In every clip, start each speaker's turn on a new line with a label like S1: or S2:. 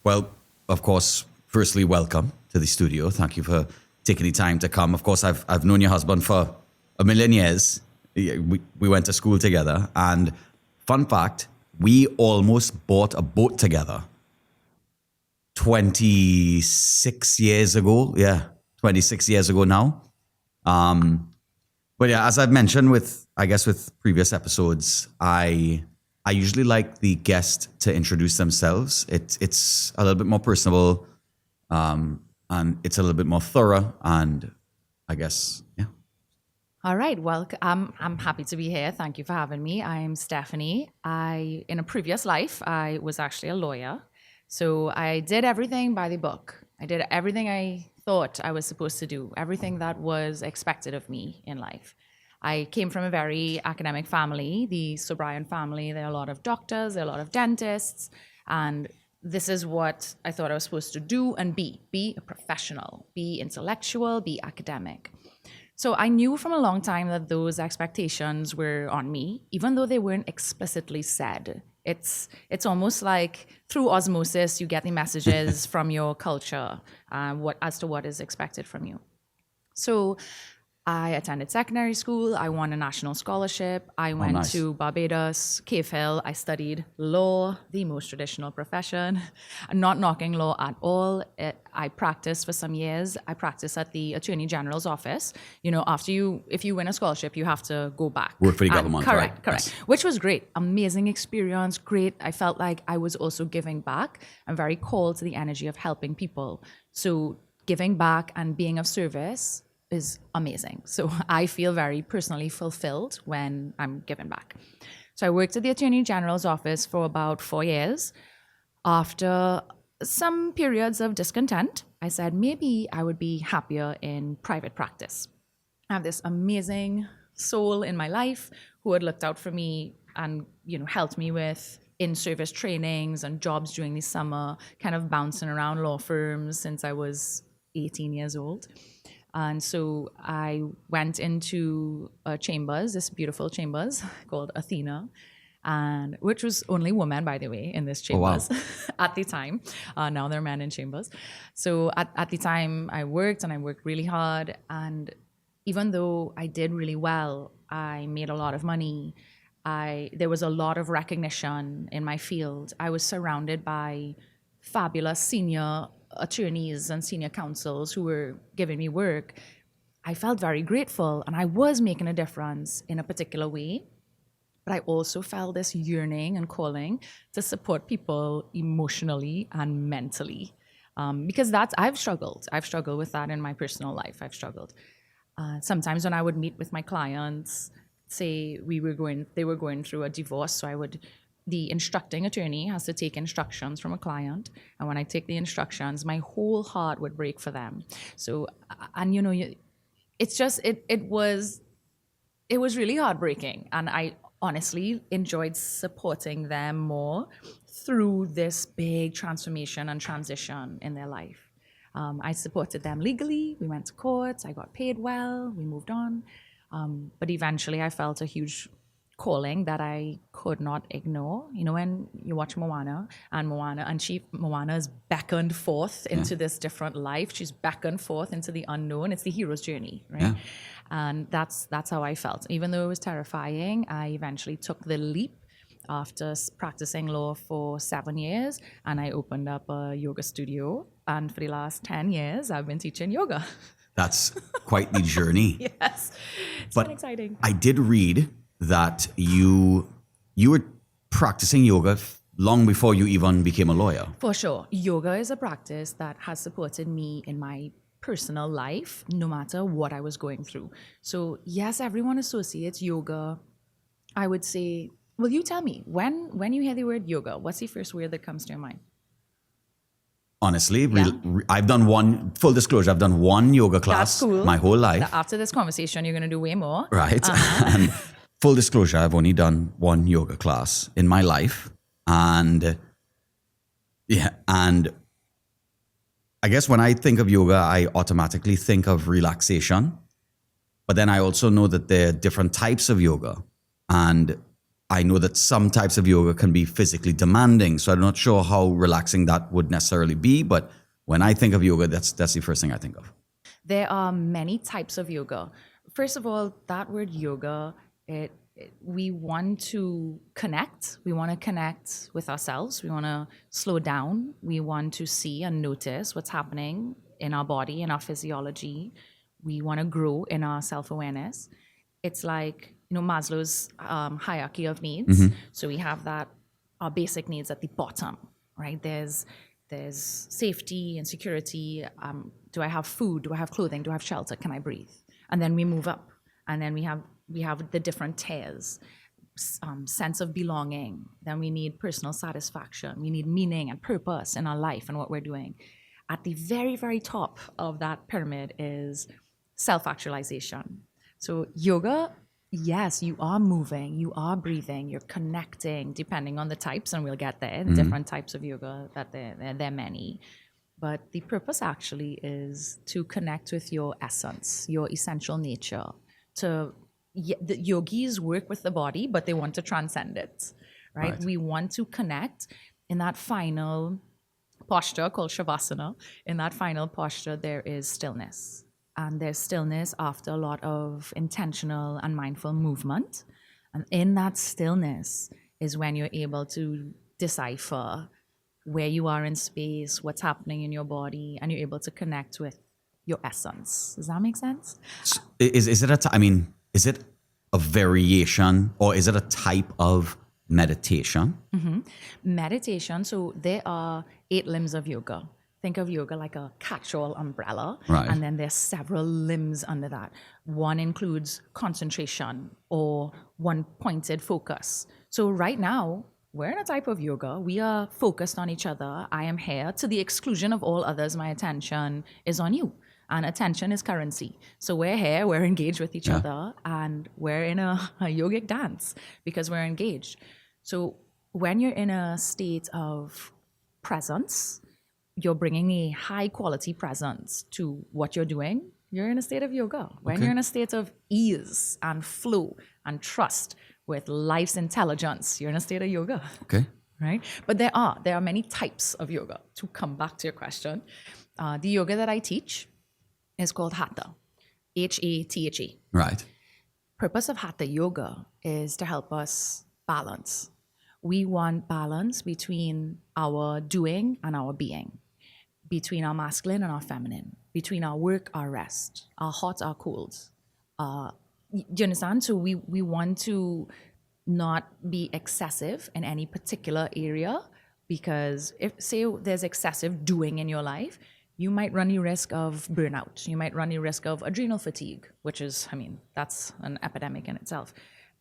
S1: Well, of course, firstly, welcome to the studio. Thank you for taking the time to come. Of course, I've known your husband for a million years. We went to school together. And fun fact, we almost bought a boat together 26 years ago. Yeah, 26 years ago now. But yeah, as I've mentioned with previous episodes, I usually like the guest to introduce themselves. It's a little bit more personable, and it's a little bit more thorough, and I guess, yeah.
S2: All right. Well, I'm happy to be here. Thank you for having me. I'm Stephenie. In a previous life, I was actually a lawyer. So I did everything by the book. I did everything I thought I was supposed to do, everything that was expected of me in life. I came from a very academic family, the Sobrian family. There are a lot of doctors, there are a lot of dentists, and this is what I thought I was supposed to do and be a professional, be intellectual, be academic. So I knew from a long time that those expectations were on me, even though they weren't explicitly said. It's almost like through osmosis, you get the messages from your culture as to what is expected from you. So I attended secondary school. I won a national scholarship. I went to Barbados, Cave Hill. I studied law, the most traditional profession. I'm not knocking law at all. I practiced for some years. I practiced at the Attorney General's office. You know, if you win a scholarship, you have to go back.
S1: Work for the government,
S2: correct,
S1: right?
S2: Correct.
S1: Yes.
S2: Which was great. Amazing experience, great. I felt like I was also giving back. I'm very called to the energy of helping people. So giving back and being of service is amazing. So I feel very personally fulfilled when I'm giving back. So I worked at the Attorney General's office for about 4 years. After some periods of discontent, I said maybe I would be happier in private practice. I have this amazing soul in my life who had looked out for me and, helped me with in-service trainings and jobs during the summer, kind of bouncing around law firms since I was 18 years old. And so I went into chambers, this beautiful chambers called Athena, and which was only women, by the way, in this chambers.
S1: Oh, wow.
S2: At the time. Now there are men in chambers. So at the time I worked really hard. And even though I did really well, I made a lot of money. There was a lot of recognition in my field. I was surrounded by fabulous senior attorneys and senior counsels who were giving me work. I felt very grateful and I was making a difference in a particular way. But I also felt this yearning and calling to support people emotionally and mentally. Because I've struggled with that in my personal life. I've struggled. Sometimes when I would meet with my clients, say they were going through a divorce, so the instructing attorney has to take instructions from a client. And when I take the instructions, my whole heart would break for them. So, and it was really heartbreaking. And I honestly enjoyed supporting them more through this big transformation and transition in their life. I supported them legally. We went to court. I got paid well. We moved on. But eventually I felt a huge calling that I could not ignore. When you watch Moana is beckoned forth into this different life. She's beckoned forth into the unknown. It's the hero's journey, right? Yeah. And that's how I felt. Even though it was terrifying, I eventually took the leap after practicing law for 7 years, and I opened up a yoga studio. And for the last 10 years, I've been teaching yoga.
S1: That's quite the journey.
S2: Yes, it's been exciting.
S1: I did read that you were practicing yoga long before you even became a lawyer.
S2: For sure. Yoga is a practice that has supported me in my personal life, no matter what I was going through. So yes, everyone associates yoga. I would say, well, you tell me, when you hear the word yoga, what's the first word that comes to your mind?
S1: Honestly, I've done full disclosure, I've done one yoga class my whole life.
S2: After this conversation, you're going to do way more.
S1: Right. And full disclosure, I've only done one yoga class in my life. And I guess when I think of yoga, I automatically think of relaxation. But then I also know that there are different types of yoga. And I know that some types of yoga can be physically demanding. So I'm not sure how relaxing that would necessarily be. But when I think of yoga, that's the first thing I think of.
S2: There are many types of yoga. First of all, that word yoga, we want to connect. We want to connect with ourselves. We want to slow down. We want to see and notice what's happening in our body, in our physiology. We want to grow in our self-awareness. It's like, Maslow's hierarchy of needs. So we have that, our basic needs at the bottom, right? There's safety and security. Do I have food? Do I have clothing? Do I have shelter? Can I breathe? And then we move up, and then we have the different tiers. Sense of belonging. Then we need personal satisfaction. We need meaning and purpose in our life and what we're doing. At the very, very top of that pyramid is self-actualization. So yoga, yes, you are moving, you are breathing, you're connecting, depending on the types, and we'll get there, the different types of yoga, that there are many. But the purpose actually is to connect with your essence, your essential nature. The yogis work with the body, but they want to transcend it, right? We want to connect in that final posture called Shavasana. In that final posture, there is stillness. And there's stillness after a lot of intentional and mindful movement. And in that stillness is when you're able to decipher where you are in space, what's happening in your body, and you're able to connect with your essence. Does that make sense?
S1: Is it a variation, or is it a type of meditation?
S2: Meditation, so there are 8 limbs of yoga. Think of yoga like a catch-all umbrella,
S1: Right.
S2: And then there's several limbs under that. One includes concentration or one pointed focus. So right now, we're in a type of yoga. We are focused on each other. I am here to the exclusion of all others. My attention is on you. And attention is currency. So we're here, we're engaged with each other, and we're in a yogic dance because we're engaged. So when you're in a state of presence, you're bringing a high quality presence to what you're doing. You're in a state of yoga. When you're in a state of ease and flow and trust with life's intelligence, you're in a state of yoga.
S1: Okay.
S2: Right? But there are many types of yoga. To come back to your question, the yoga that I teach is called Hatha, Hatha.
S1: Right.
S2: Purpose of Hatha yoga is to help us balance. We want balance between our doing and our being, between our masculine and our feminine, between our work, our rest, our hot, our cold. Do you understand? So we want to not be excessive in any particular area, because if, say, there's excessive doing in your life, you might run the risk of burnout. You might run the risk of adrenal fatigue, which is, that's an epidemic in itself.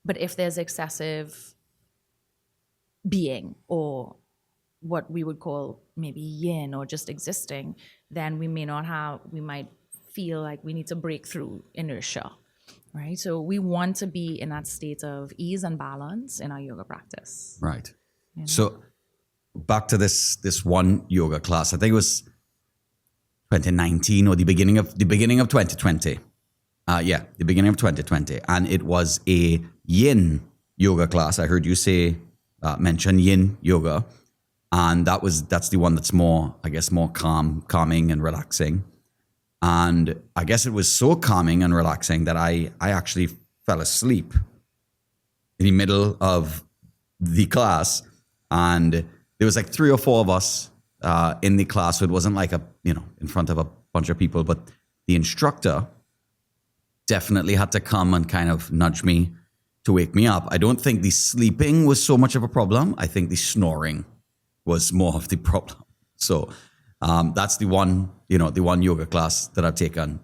S2: But if there's excessive being, or what we would call maybe yin, or just existing, then we might feel like we need to break through inertia, right? So we want to be in that state of ease and balance in our yoga practice.
S1: Right. So back to this one yoga class, I think it was 2019 or the beginning of 2020. The beginning of 2020. And it was a yin yoga class. I heard you mention yin yoga. And that's the one that's more calming and relaxing. And I guess it was so calming and relaxing that I actually fell asleep in the middle of the class. And there was like 3 or 4 of us in the class. So it wasn't like in front of a bunch of people, but the instructor definitely had to come and kind of nudge me to wake me up. I don't think the sleeping was so much of a problem. I think the snoring was more of the problem. So that's the one yoga class that I've taken.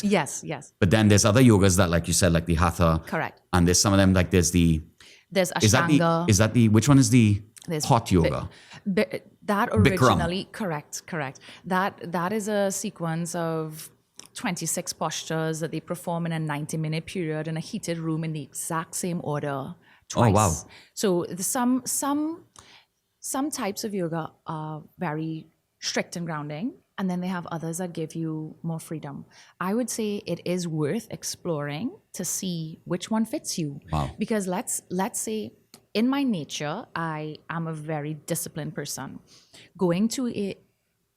S2: Yes.
S1: But then there's other yogas that, like you said, like the Hatha.
S2: Correct.
S1: And there's some of them, like there's
S2: Ashtanga.
S1: Which one is the
S2: There's
S1: hot yoga?
S2: That originally, correct. That is a sequence of 26 postures that they perform in a 90-minute period in a heated room in the exact same order twice.
S1: Oh, wow.
S2: So some types of yoga are very strict and grounding, and then they have others that give you more freedom. I would say it is worth exploring to see which one fits you.
S1: Wow.
S2: Because let's say in my nature, I am a very disciplined person. Going to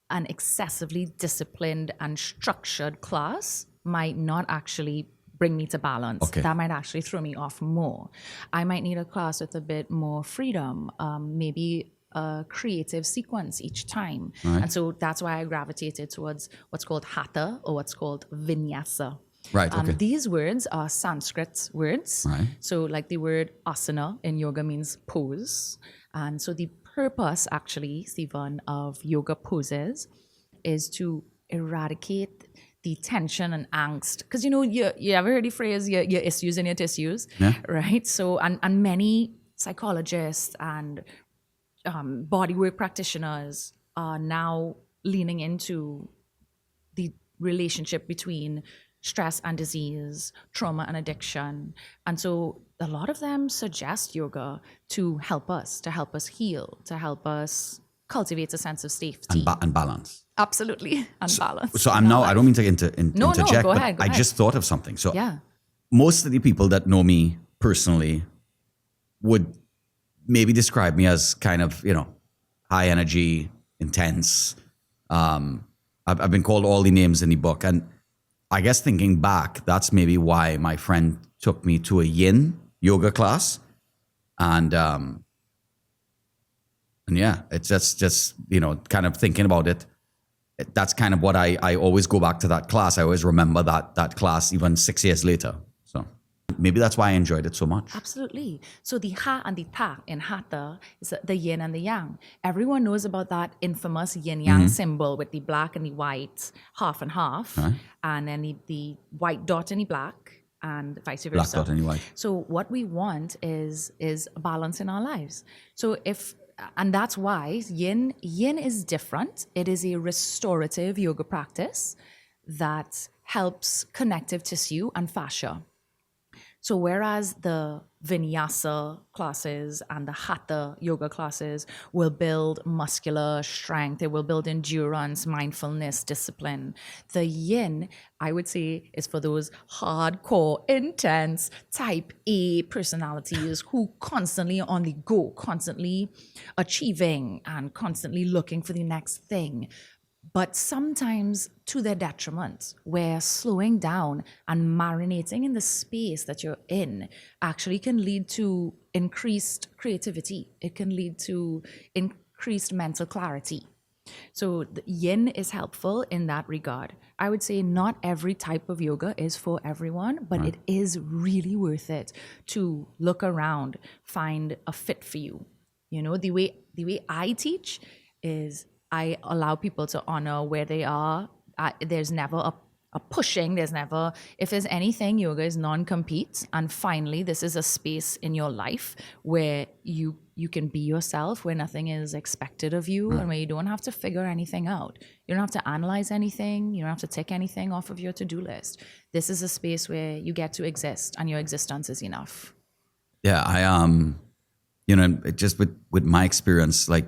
S2: an excessively disciplined and structured class might not actually bring me to balance.
S1: Okay.
S2: That might actually throw me off more. I might need a class with a bit more freedom, maybe a creative sequence each time.
S1: Right.
S2: And so that's why I gravitated towards what's called hatha or what's called vinyasa.
S1: Right, okay.
S2: These words are Sanskrit words.
S1: Right.
S2: So like the word asana in yoga means pose. And so the purpose actually, Stephen, of yoga poses is to eradicate the tension and angst. Because you ever heard the phrase, your issues in your tissues?
S1: Yeah.
S2: Right? So, and many psychologists and bodywork practitioners are now leaning into the relationship between stress and disease, trauma and addiction. And so a lot of them suggest yoga to help us heal, to help us cultivate a sense of safety.
S1: And balance.
S2: Absolutely. And balance.
S1: So I don't mean to interject,
S2: No, go
S1: but
S2: ahead.
S1: I just thought of something. So
S2: Yeah.
S1: most of the people that know me personally would maybe describe me as kind of, high energy, intense. I've been called all the names in the book. And I guess thinking back, that's maybe why my friend took me to a yin yoga class. And yeah, it's just kind of thinking about it. That's kind of what I always go back to that class. I always remember that class even 6 years later. So maybe that's why I enjoyed it so much.
S2: Absolutely. So the ha and the ta in hatha is the yin and the yang. Everyone knows about that infamous yin-yang symbol with the black and the white, half and half, and then the white dot and the black, and vice versa.
S1: Black dot and the white.
S2: So what we want is a balance in our lives. So and that's why yin is different. It is a restorative yoga practice that helps connective tissue and fascia. So whereas the vinyasa classes and the hatha yoga classes will build muscular strength, they will build endurance, mindfulness, discipline. The yin, I would say, is for those hardcore, intense, type A personalities who constantly on the go, constantly achieving and constantly looking for the next thing. But sometimes to their detriment, where slowing down and marinating in the space that you're in actually can lead to increased creativity. It can lead to increased mental clarity. So the yin is helpful in that regard. I would say not every type of yoga is for everyone, but it is really worth it to look around, find a fit for you. The way I teach is I allow people to honor where they are. There's never a pushing. If there's anything, yoga is non-compete. And finally, this is a space in your life where you can be yourself, where nothing is expected of you, and where you don't have to figure anything out. You don't have to analyze anything. You don't have to tick anything off of your to-do list. This is a space where you get to exist, and your existence is enough.
S1: Yeah, I just with my experience, like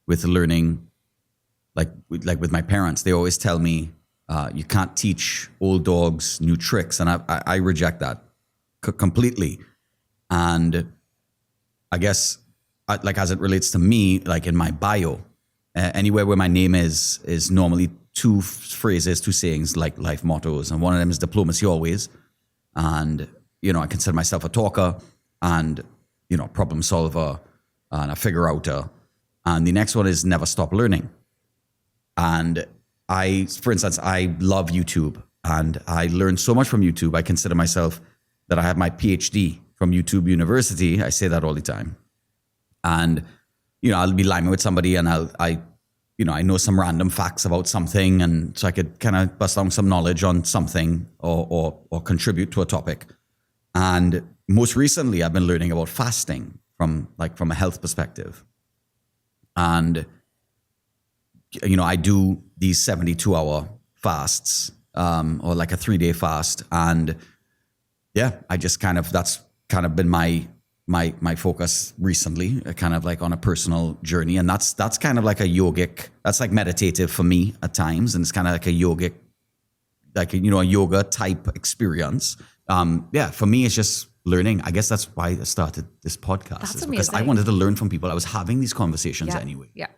S1: with learning. Like with my parents, they always tell me, you can't teach old dogs new tricks. And I reject that completely. And I guess, as it relates to me, like in my bio, anywhere where my name is normally two phrases, two sayings, like life mottos. And one of them is diplomacy always. And, I consider myself a talker and, problem solver and a figure outer. And the next one is never stop learning. And for instance, I love YouTube and I learned so much from YouTube. I consider myself that I have my PhD from YouTube University. I say that all the time. And, I'll be lying with somebody and I know some random facts about something. And so I could kind of bust down some knowledge on something or contribute to a topic. And most recently, I've been learning about fasting from a health perspective. And I do these 72-hour fasts, or like a 3-day fast. And yeah, that's kind of been my my focus recently, kind of like on a personal journey, and that's kind of like a yogic. That's like meditative for me at times, and it's kind of like a yogic, like a yoga type experience. For me, it's just learning. I guess that's why I started this podcast.
S2: That's
S1: is because I
S2: amazing.
S1: wanted to learn from people. I was having these conversations anyway.
S2: Yeah.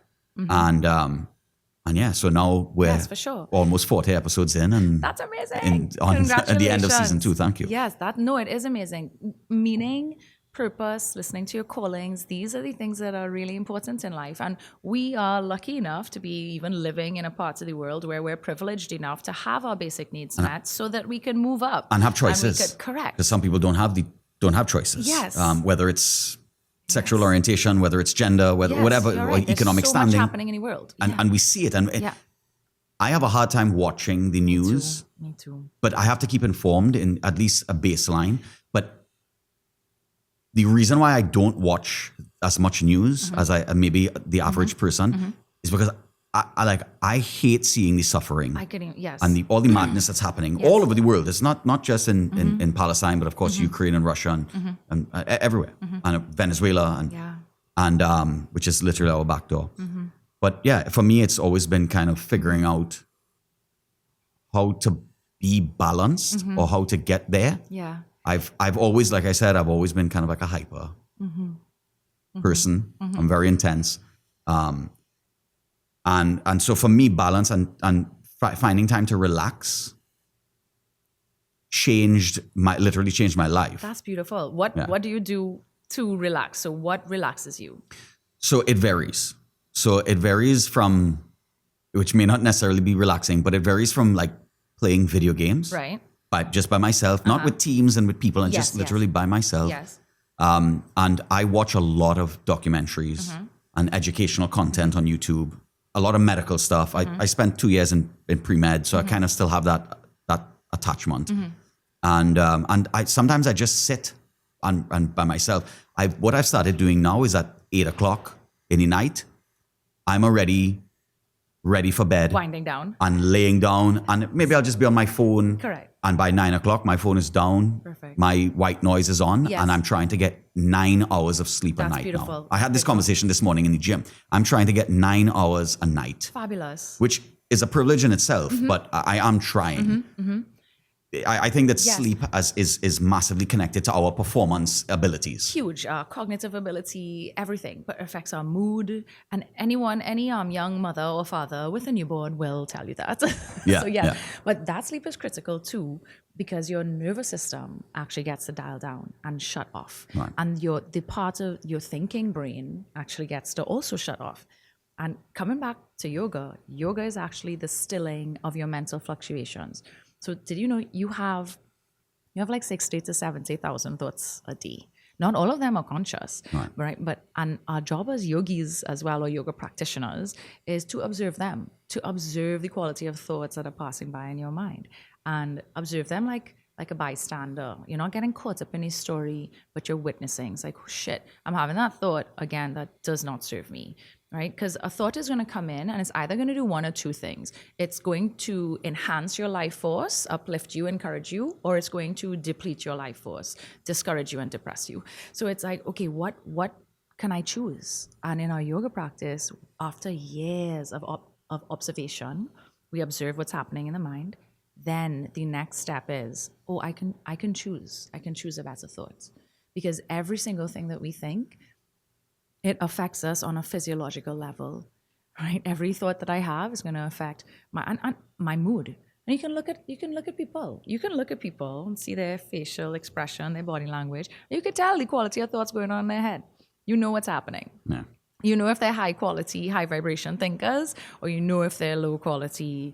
S1: And yeah, so now we're
S2: Yes, for sure.
S1: almost 40 episodes in, and
S2: That's amazing.
S1: at the end of season
S2: Congratulations.
S1: 2. Thank you.
S2: Yes, it is amazing. Meaning, purpose, listening to your callings, these are the things that are really important in life. And we are lucky enough to be even living in a part of the world where we're privileged enough to have our basic needs met so that we can move up.
S1: And have choices.
S2: Correct.
S1: Because some people don't have choices.
S2: Yes.
S1: Whether it's sexual orientation, whether it's gender, whatever,
S2: you're
S1: or
S2: right.
S1: economic
S2: There's so
S1: standing.
S2: much happening in the world.
S1: And we see it. And I have a hard time watching the news.
S2: Me too.
S1: But I have to keep informed in at least a baseline. But the reason why I don't watch as much news as maybe the average person is because I hate seeing the suffering.
S2: I can, yes.
S1: And all the madness that's happening all over the world. It's not just in Palestine, but of course Ukraine and Russia and everywhere, and Venezuela and which is literally our back door. But yeah, for me, it's always been kind of figuring out how to be balanced or how to get there.
S2: Yeah.
S1: I've always, like I said, I've always been kind of like a hyper person. I'm very intense. And so for me, balance and finding time to relax literally changed my life.
S2: That's beautiful. What do you do to relax? So what relaxes you?
S1: So it varies. So it varies from, which may not necessarily be relaxing, but it varies from like playing video games.
S2: Right.
S1: Just by myself, not with teams and with people, and just literally by myself.
S2: Yes.
S1: And I watch a lot of documentaries and educational content on YouTube, a lot of medical stuff. I spent 2 years in pre-med, so I kind of still have that attachment. And I sometimes I just sit and by myself. What I've started doing now is at 8 o'clock in the night, I'm already ready for bed.
S2: Winding down.
S1: And laying down, and maybe I'll just be on my phone.
S2: Correct.
S1: And by 9 o'clock, my phone is down.
S2: Perfect.
S1: My white noise is on,
S2: Yes.
S1: and I'm trying to get 9 hours of sleep a
S2: That's
S1: night
S2: beautiful.
S1: now. I had this conversation this morning in the gym. I'm trying to get 9 hours a night,
S2: Fabulous.
S1: which is a privilege in itself, but I am trying. I think that sleep is massively connected to our performance abilities.
S2: Huge cognitive ability, everything, but it affects our mood. And any young mother or father with a newborn will tell you that.
S1: Yeah,
S2: So
S1: yeah.
S2: But that sleep is critical too, because your nervous system actually gets to dial down and shut off.
S1: Right.
S2: And the part of your thinking brain actually gets to also shut off. And coming back to yoga is actually the stilling of your mental fluctuations. So did you know you have like 60 to 70,000 thoughts a day? Not all of them are conscious, right? And our job as yogis as well, or yoga practitioners, is to observe them, to observe the quality of thoughts that are passing by in your mind, and observe them like a bystander. You're not getting caught up in a story, but you're witnessing. It's like, oh, shit, I'm having that thought again that does not serve me. Right? Because a thought is going to come in and it's either going to do one or two things. It's going to enhance your life force, uplift you, encourage you, or it's going to deplete your life force, discourage you and depress you. So it's like, okay, what can I choose? And in our yoga practice, after years of observation, we observe what's happening in the mind. Then the next step is, I can choose. I can choose a better thought. Because every single thing that we think, it affects us on a physiological level, right? Every thought that I have is going to affect my mood. And you can look at people. You can look at people and see their facial expression, their body language. You can tell the quality of thoughts going on in their head. You know what's happening.
S1: Yeah.
S2: You know if they're high quality, high vibration thinkers, or you know if they're low quality,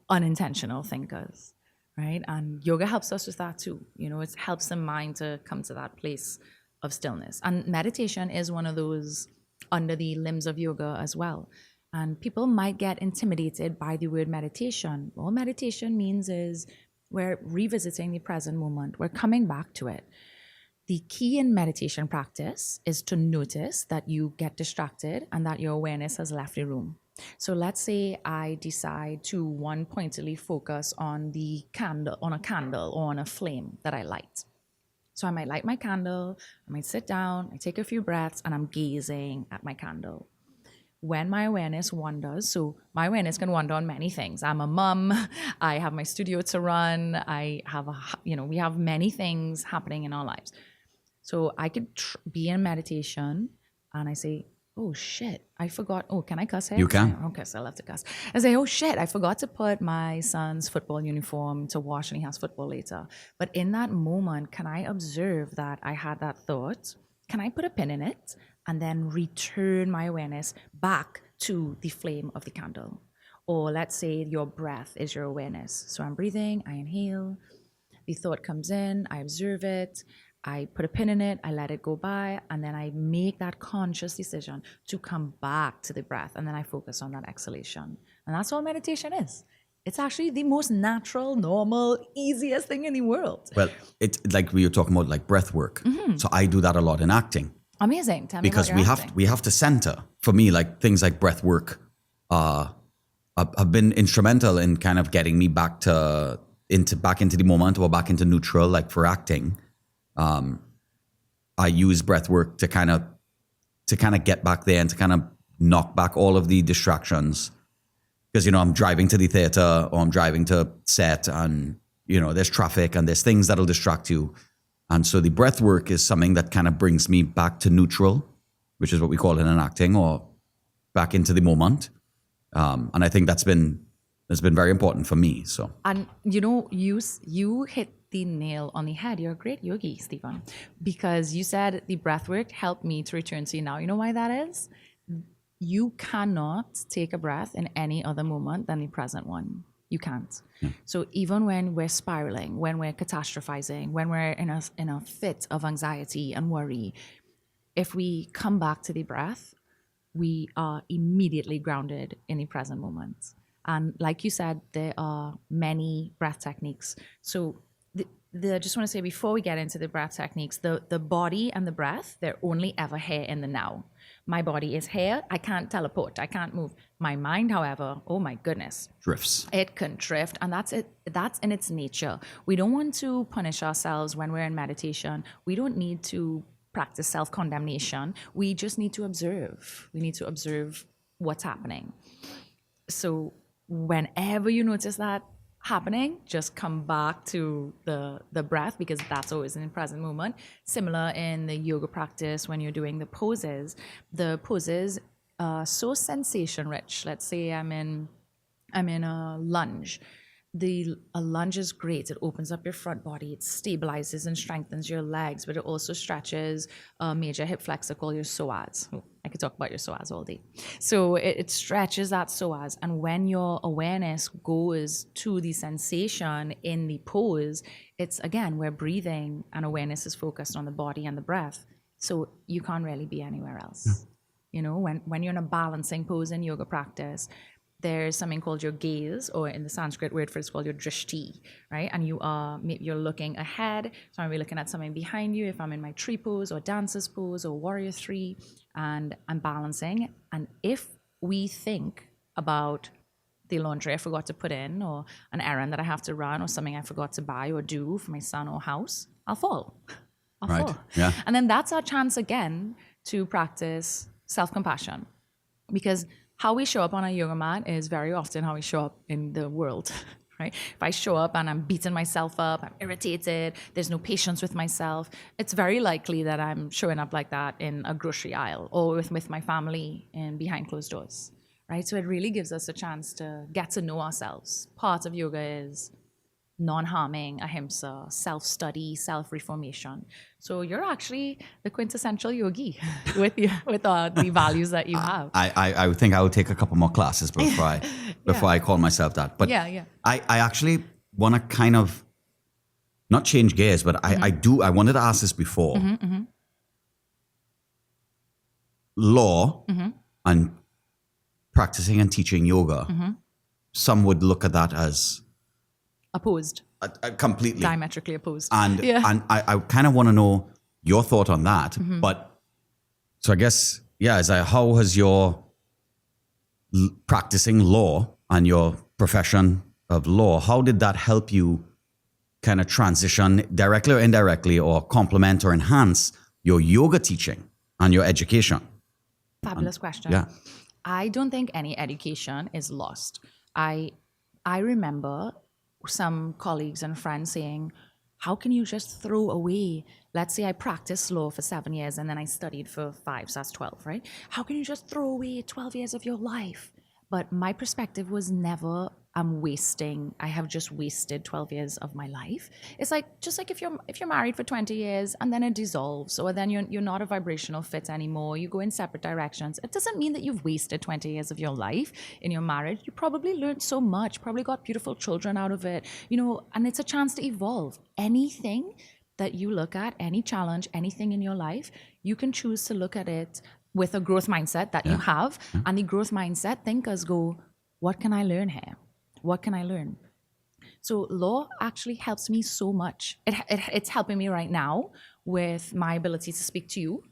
S2: unintentional thinkers, right? And yoga helps us with that too. It helps the mind to come to that place of stillness. And meditation is one of those under the limbs of yoga as well. And people might get intimidated by the word meditation. All meditation means is we're revisiting the present moment. We're coming back to it. The key in meditation practice is to notice that you get distracted and that your awareness has left the room. So let's say I decide to one-pointedly focus on a candle or on a flame that I light. So I might light my candle, I might sit down, I take a few breaths, and I'm gazing at my candle. When my awareness wanders, so my awareness can wander on many things. I'm a mom, I have my studio to run, we have many things happening in our lives. So I could be in meditation and I say, oh shit, I forgot. Oh, can I cuss here?
S1: You can.
S2: Okay, so I love to cuss. I say, oh shit, I forgot to put my son's football uniform to wash and he has football later. But in that moment, can I observe that I had that thought? Can I put a pin in it and then return my awareness back to the flame of the candle? Or let's say your breath is your awareness. So I'm breathing, I inhale, the thought comes in, I observe it, I put a pin in it, I let it go by, and then I make that conscious decision to come back to the breath, and then I focus on that exhalation. And that's all meditation is. It's actually the most natural, normal, easiest thing in the world.
S1: Well, it's like we were talking about like breath work. So I do that a lot in acting.
S2: Amazing. Tell me
S1: because
S2: about your acting.
S1: we have to center. For me, like things like breath work have been instrumental in kind of getting me back into the moment or back into neutral. Like for acting, I use breath work to kind of get back there and to kind of knock back all of the distractions. Because, I'm driving to the theater or I'm driving to set and, there's traffic and there's things that'll distract you. And so the breath work is something that kind of brings me back to neutral, which is what we call it in acting, or back into the moment. And I think that's been very important for me. So,
S2: and you hit the nail on the head. You're a great yogi, Stephen, because you said the breath work helped me to return to you now. You know why that is? You cannot take a breath in any other moment than the present one. You can't. Yeah. So even when we're spiraling, when we're catastrophizing, when we're in a fit of anxiety and worry, if we come back to the breath, we are immediately grounded in the present moment. And like you said, there are many breath techniques. So I just want to say before we get into the breath techniques, the body and the breath, they're only ever here in the now. My body is here. I can't teleport. I can't move. My mind, however, oh my goodness.
S1: Drifts.
S2: It can drift, and that's it. That's in its nature. We don't want to punish ourselves when we're in meditation. We don't need to practice self-condemnation. We just need to observe. We need to observe what's happening. So whenever you notice that happening, just come back to the breath, because that's always in the present moment. Similar in the yoga practice, when you're doing the poses are so sensation rich. Let's say I'm in a lunge. A lunge is great. It opens up your front body. It stabilizes and strengthens your legs, but it also stretches a major hip flexor called your psoas. Oh, I could talk about your psoas all day. So it stretches that psoas. And when your awareness goes to the sensation in the pose, it's, again, we're breathing and awareness is focused on the body and the breath. So you can't really be anywhere else. Yeah. When you're in a balancing pose in yoga practice, there's something called your gaze, or in the Sanskrit word for it is called your drishti, right? And you're looking ahead. So I'm looking at something behind you. If I'm in my tree pose or dancer's pose or warrior three, and I'm balancing. And if we think about the laundry I forgot to put in, or an errand that I have to run, or something I forgot to buy or do for my son or house, I'll fall. I'll fall.
S1: Yeah.
S2: And then that's our chance again to practice self-compassion, because how we show up on a yoga mat is very often how we show up in the world, right? If I show up and I'm beating myself up, I'm irritated, there's no patience with myself, it's very likely that I'm showing up like that in a grocery aisle or with my family and behind closed doors, right? So it really gives us a chance to get to know ourselves. Part of yoga is non-harming, ahimsa, self-study, self-reformation. So you're actually the quintessential yogi with the values that you have.
S1: I would think I would take a couple more classes before I call myself that. But
S2: yeah.
S1: I actually want to kind of not change gears, but I wanted to ask this before. Law and practicing and teaching yoga, some would look at that as
S2: opposed.
S1: Completely.
S2: Diametrically opposed.
S1: And I kind of want to know your thought on that. But so I guess, how has your practicing law and your profession of law, how did that help you kind of transition directly or indirectly or complement or enhance your yoga teaching and your education?
S2: Fabulous question.
S1: Yeah.
S2: I don't think any education is lost. I remember some colleagues and friends saying, how can you just throw away, let's say I practiced law for 7 years and then I studied for 5, so that's 12, right? How can you just throw away 12 years of your life? But my perspective was never, I have just wasted 12 years of my life. It's like, just like if you're married for 20 years and then it dissolves, or then you're not a vibrational fit anymore, you go in separate directions. It doesn't mean that you've wasted 20 years of your life in your marriage. You probably learned so much, probably got beautiful children out of it, and it's a chance to evolve. Anything that you look at, any challenge, anything in your life, you can choose to look at it with a growth mindset that you have. And the growth mindset thinkers go, what can I learn here? What can I learn? So law actually helps me so much. It's helping me right now with my ability to speak to you.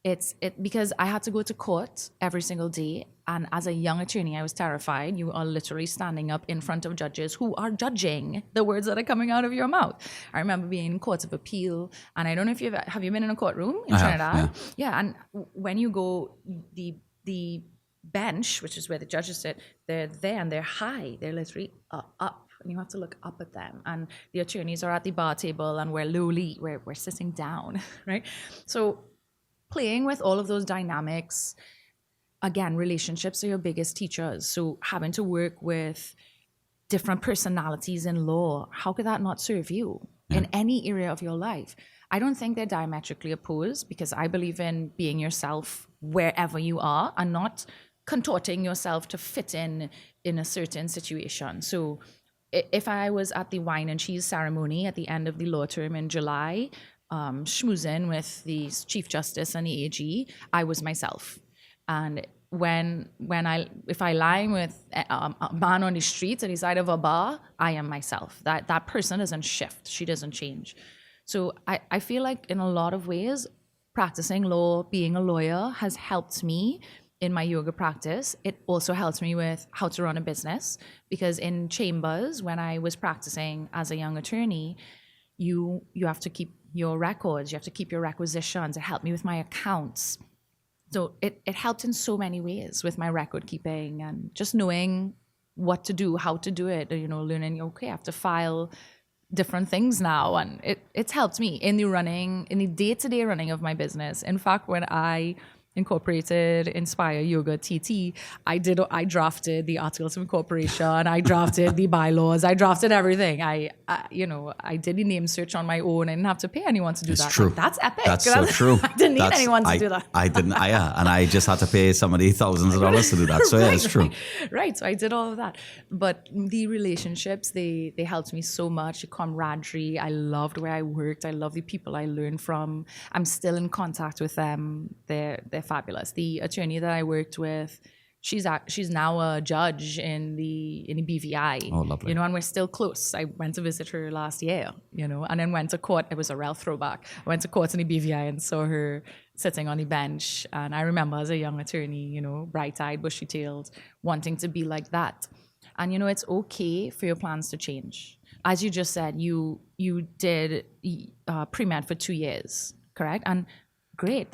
S2: It's because I had to go to court every single day. And as a young attorney, I was terrified. You are literally standing up in front of judges who are judging the words that are coming out of your mouth. I remember being in courts of appeal. And I don't know if have you been in a courtroom in Trinidad? Yeah. And when you go, the bench, which is where the judges sit, they're there and they're high. They're literally up. And you have to look up at them. And the attorneys are at the bar table and we're lowly. We're sitting down, right? So playing with all of those dynamics, again, relationships are your biggest teachers. So having to work with different personalities in law, how could that not serve you in any area of your life? I don't think they're diametrically opposed, because I believe in being yourself wherever you are and not contorting yourself to fit in a certain situation. So if I was at the wine and cheese ceremony at the end of the law term in July, schmoozing with the Chief Justice and the AG, I was myself. And if I lie with a man on the street at the side of a bar, I am myself. That person doesn't shift. She doesn't change. So I feel like in a lot of ways, practicing law, being a lawyer has helped me in my yoga practice. It also helps me with how to run a business, because in chambers, when I was practicing as a young attorney, you have to keep your records, you have to keep your requisitions. It helped me with my accounts. So it helped in so many ways with my record keeping and just knowing what to do, how to do it, learning, okay, I have to file different things now. And it's helped me in the day-to-day running of my business. In fact, when I incorporated Inspire Yoga TT, I drafted the articles of incorporation, I drafted the bylaws, I drafted everything. I did the name search on my own. I didn't have to pay anyone to do that.
S1: True.
S2: Like, that's epic.
S1: That's so true.
S2: I didn't need anyone to do that.
S1: I didn't. And I just had to pay somebody thousands of dollars to do that. So yeah, it's true.
S2: Right. So I did all of that. But the relationships, they helped me so much. The camaraderie. I loved where I worked. I love the people I learned from. I'm still in contact with them. They're fabulous. The attorney that I worked with, she's now a judge in the BVI.
S1: Oh, lovely.
S2: And we're still close. I went to visit her last year, and then went to court. It was a real throwback. I went to court in the BVI and saw her sitting on the bench. And I remember as a young attorney, bright-eyed, bushy-tailed, wanting to be like that. And, it's okay for your plans to change. As you just said, you did pre-med for 2 years, correct? And great.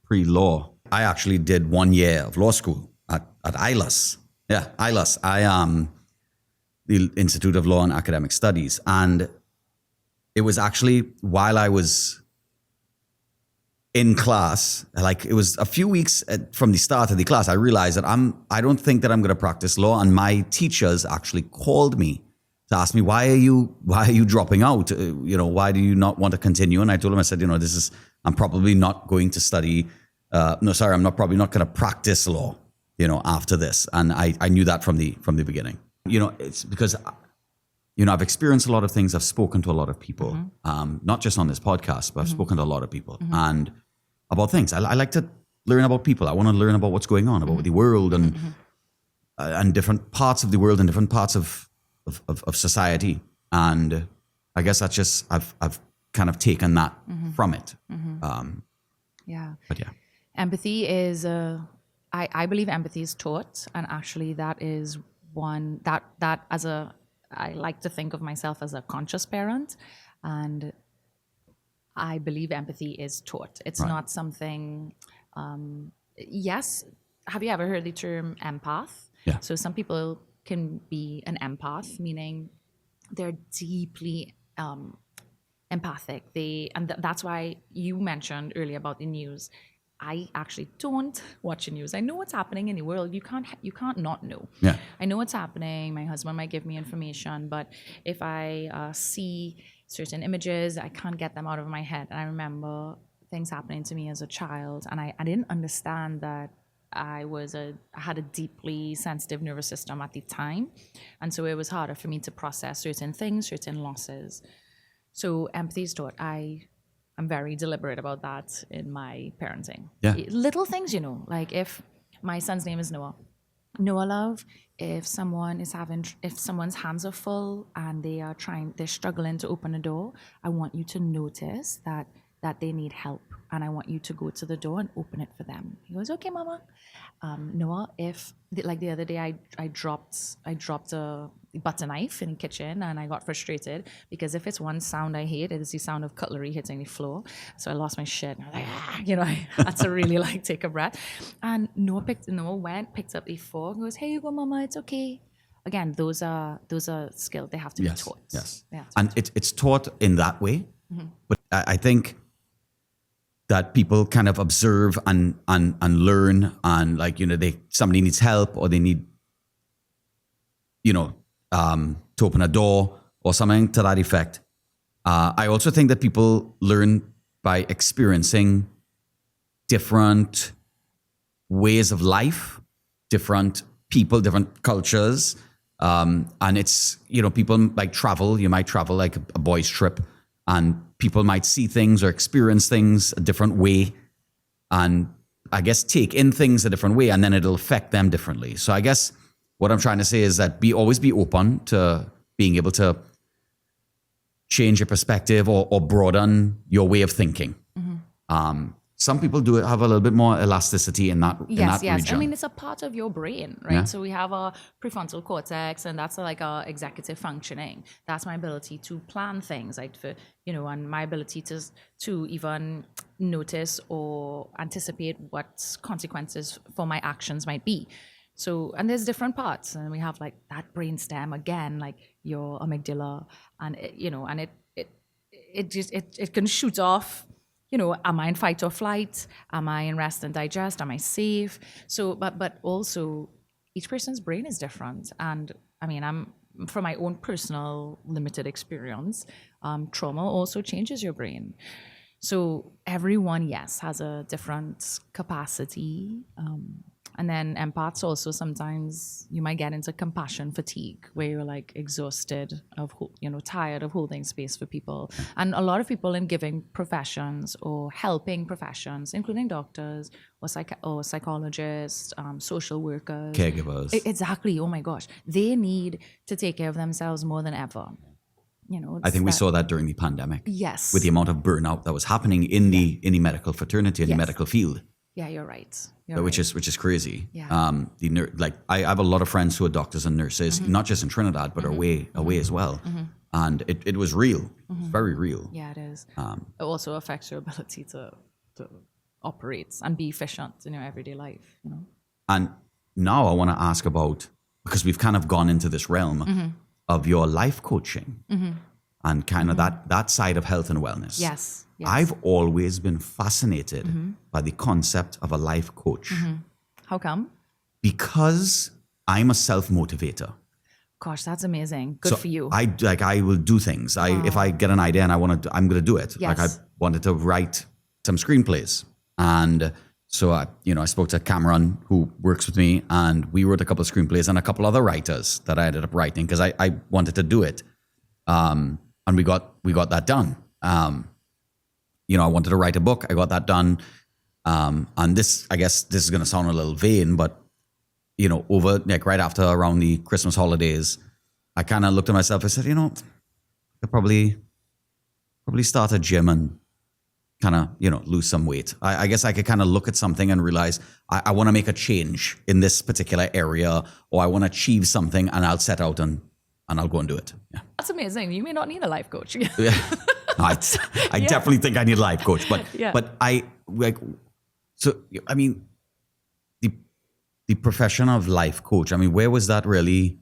S1: Pre-law, I actually did 1 year of law school at ILAS. Yeah, ILAS. The Institute of Law and Academic Studies. And it was actually while I was in class, like it was a few weeks from the start of the class, I realized that I don't think that I'm going to practice law. And my teachers actually called me to ask me, why are you dropping out? Why do you not want to continue? And I told them, I said, I'm probably not going to study. I'm probably not going to practice law, after this. And I knew that from the beginning. It's because, I've experienced a lot of things. I've spoken to a lot of people, not just on this podcast, but I've spoken to a lot of people and about things. I like to learn about people. I want to learn about what's going on, about the world and different parts of the world and different parts of society. And I guess that's just, I've kind of taken that from it.
S2: Yeah.
S1: But yeah.
S2: Empathy is I believe empathy is taught, and actually that is one that as a I like to think of myself as a conscious parent, and I believe empathy is taught. It's
S1: Right.
S2: not something. Yes, have you ever heard the term empath?
S1: Yeah.
S2: So some people can be an empath, meaning they're deeply empathic. That's why you mentioned earlier about the news. I actually don't watch the news. I know what's happening in the world. You can't not know.
S1: Yeah.
S2: I know what's happening. My husband might give me information, but if I see certain images, I can't get them out of my head. And I remember things happening to me as a child, and I didn't understand that I had a deeply sensitive nervous system at the time, and so it was harder for me to process certain things, certain losses. So empathy is taught. I'm very deliberate about that in my parenting.
S1: Yeah.
S2: Little things, like if my son's name is Noah, love, if someone's hands are full and they're struggling to open a door, I want you to notice that they need help, and I want you to go to the door and open it for them. He goes, okay, mama. Noah, if like the other day I dropped a butter knife in the kitchen, and I got frustrated because if it's one sound I hate, it is the sound of cutlery hitting the floor. So I lost my shit, and I was like, I had to really take a breath. And Noah picked up the fork and goes, hey, you go, mama, it's okay. Again, those are skills. They have to be taught.
S1: Yes.
S2: Yeah,
S1: And it's taught in that way. But I think that people kind of observe and learn, and somebody needs help, or they need, to open a door or something to that effect. I also think that people learn by experiencing different ways of life, different people, different cultures. And it's, people like travel. You might travel like a boys' trip, and people might see things or experience things a different way, and I guess take in things a different way, and then it'll affect them differently. So I guess what I'm trying to say is that always be open to being able to change your perspective or broaden your way of thinking. Some people do have a little bit more elasticity in that
S2: yes.
S1: region.
S2: I mean, it's a part of your brain, right?
S1: Yeah.
S2: So we have our prefrontal cortex, and that's like our executive functioning. That's my ability to plan things, and my ability to even notice or anticipate what consequences for my actions might be. So, and there's different parts, and we have like that brain stem again, like your amygdala, and it can shoot off. Am I in fight or flight? Am I in rest and digest? Am I safe? So, but also each person's brain is different. And I mean, from my own personal limited experience, trauma also changes your brain. So everyone, yes, has a different capacity. And then empaths also, sometimes you might get into compassion fatigue, where you're like exhausted tired of holding space for people. And a lot of people in giving professions or helping professions, including doctors or psychologists, social workers,
S1: Caregivers.
S2: Exactly. Oh my gosh, they need to take care of themselves more than ever.
S1: I think we saw that during the pandemic.
S2: Yes.
S1: With the amount of burnout that was happening in the medical fraternity, in the medical field.
S2: Yeah, you're right.
S1: Which is crazy.
S2: Yeah.
S1: I have a lot of friends who are doctors and nurses, not just in Trinidad, but away as well. And it was real. It's very real.
S2: Yeah, it is. It also affects your ability to operate and be efficient in your everyday life.
S1: And now I want to ask about, because we've kind of gone into this realm of your life coaching and kind of that side of health and wellness.
S2: Yes.
S1: I've always been fascinated by the concept of a life coach.
S2: How come?
S1: Because I'm a self-motivator.
S2: Gosh, that's amazing. Good for you.
S1: I will do things. If I get an idea and I'm going to do it.
S2: Yes.
S1: Like I wanted to write some screenplays. And so I spoke to Cameron, who works with me, and we wrote a couple of screenplays and a couple other writers that I ended up writing because I wanted to do it. And we got that done. I wanted to write a book. I got that done. And this, I guess this is going to sound a little vain, but, over right after around the Christmas holidays, I kind of looked at myself. I said, I could probably start a gym and kind of, lose some weight. I guess I could kind of look at something and realize I want to make a change in this particular area, or I want to achieve something, and I'll set out and and I'll go and do it. Yeah.
S2: That's amazing. You may not need a life coach.
S1: Yeah. No, I definitely think I need a life coach, but
S2: Yeah.
S1: but I like so I mean the profession of life coach. I mean, where was that really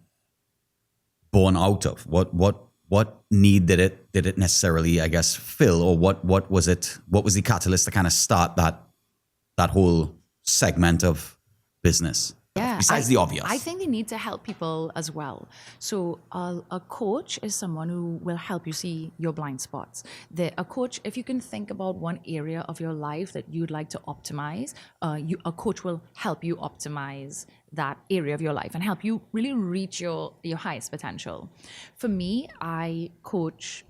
S1: born out of? What need did it necessarily, I guess, fill, or what was it? What was the catalyst to kind of start that whole segment of business?
S2: Yeah,
S1: Besides the obvious.
S2: I think they need to help people as well. So a coach is someone who will help you see your blind spots. A coach, if you can think about one area of your life that you'd like to optimize, a coach will help you optimize that area of your life and help you really reach your highest potential. For me, I coach,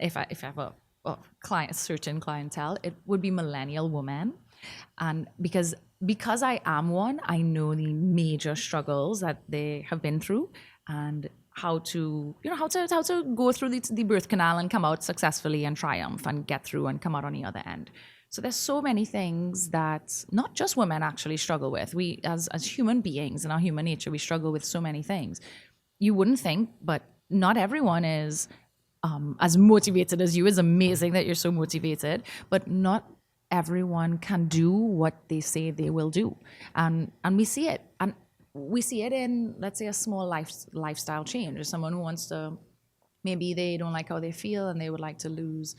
S2: if I have a client, certain clientele, it would be millennial women. And because I am one, I know the major struggles that they have been through and how to go through the birth canal and come out successfully and triumph and get through and come out on the other end. So there's so many things that not just women actually struggle with. We, as human beings in our human nature, we struggle with so many things. You wouldn't think, but not everyone is as motivated as you. It's amazing that you're so motivated, but not everyone can do what they say they will do. And we see it. And we see it in, let's say, a small lifestyle change, or someone who wants to, maybe they don't like how they feel and they would like to lose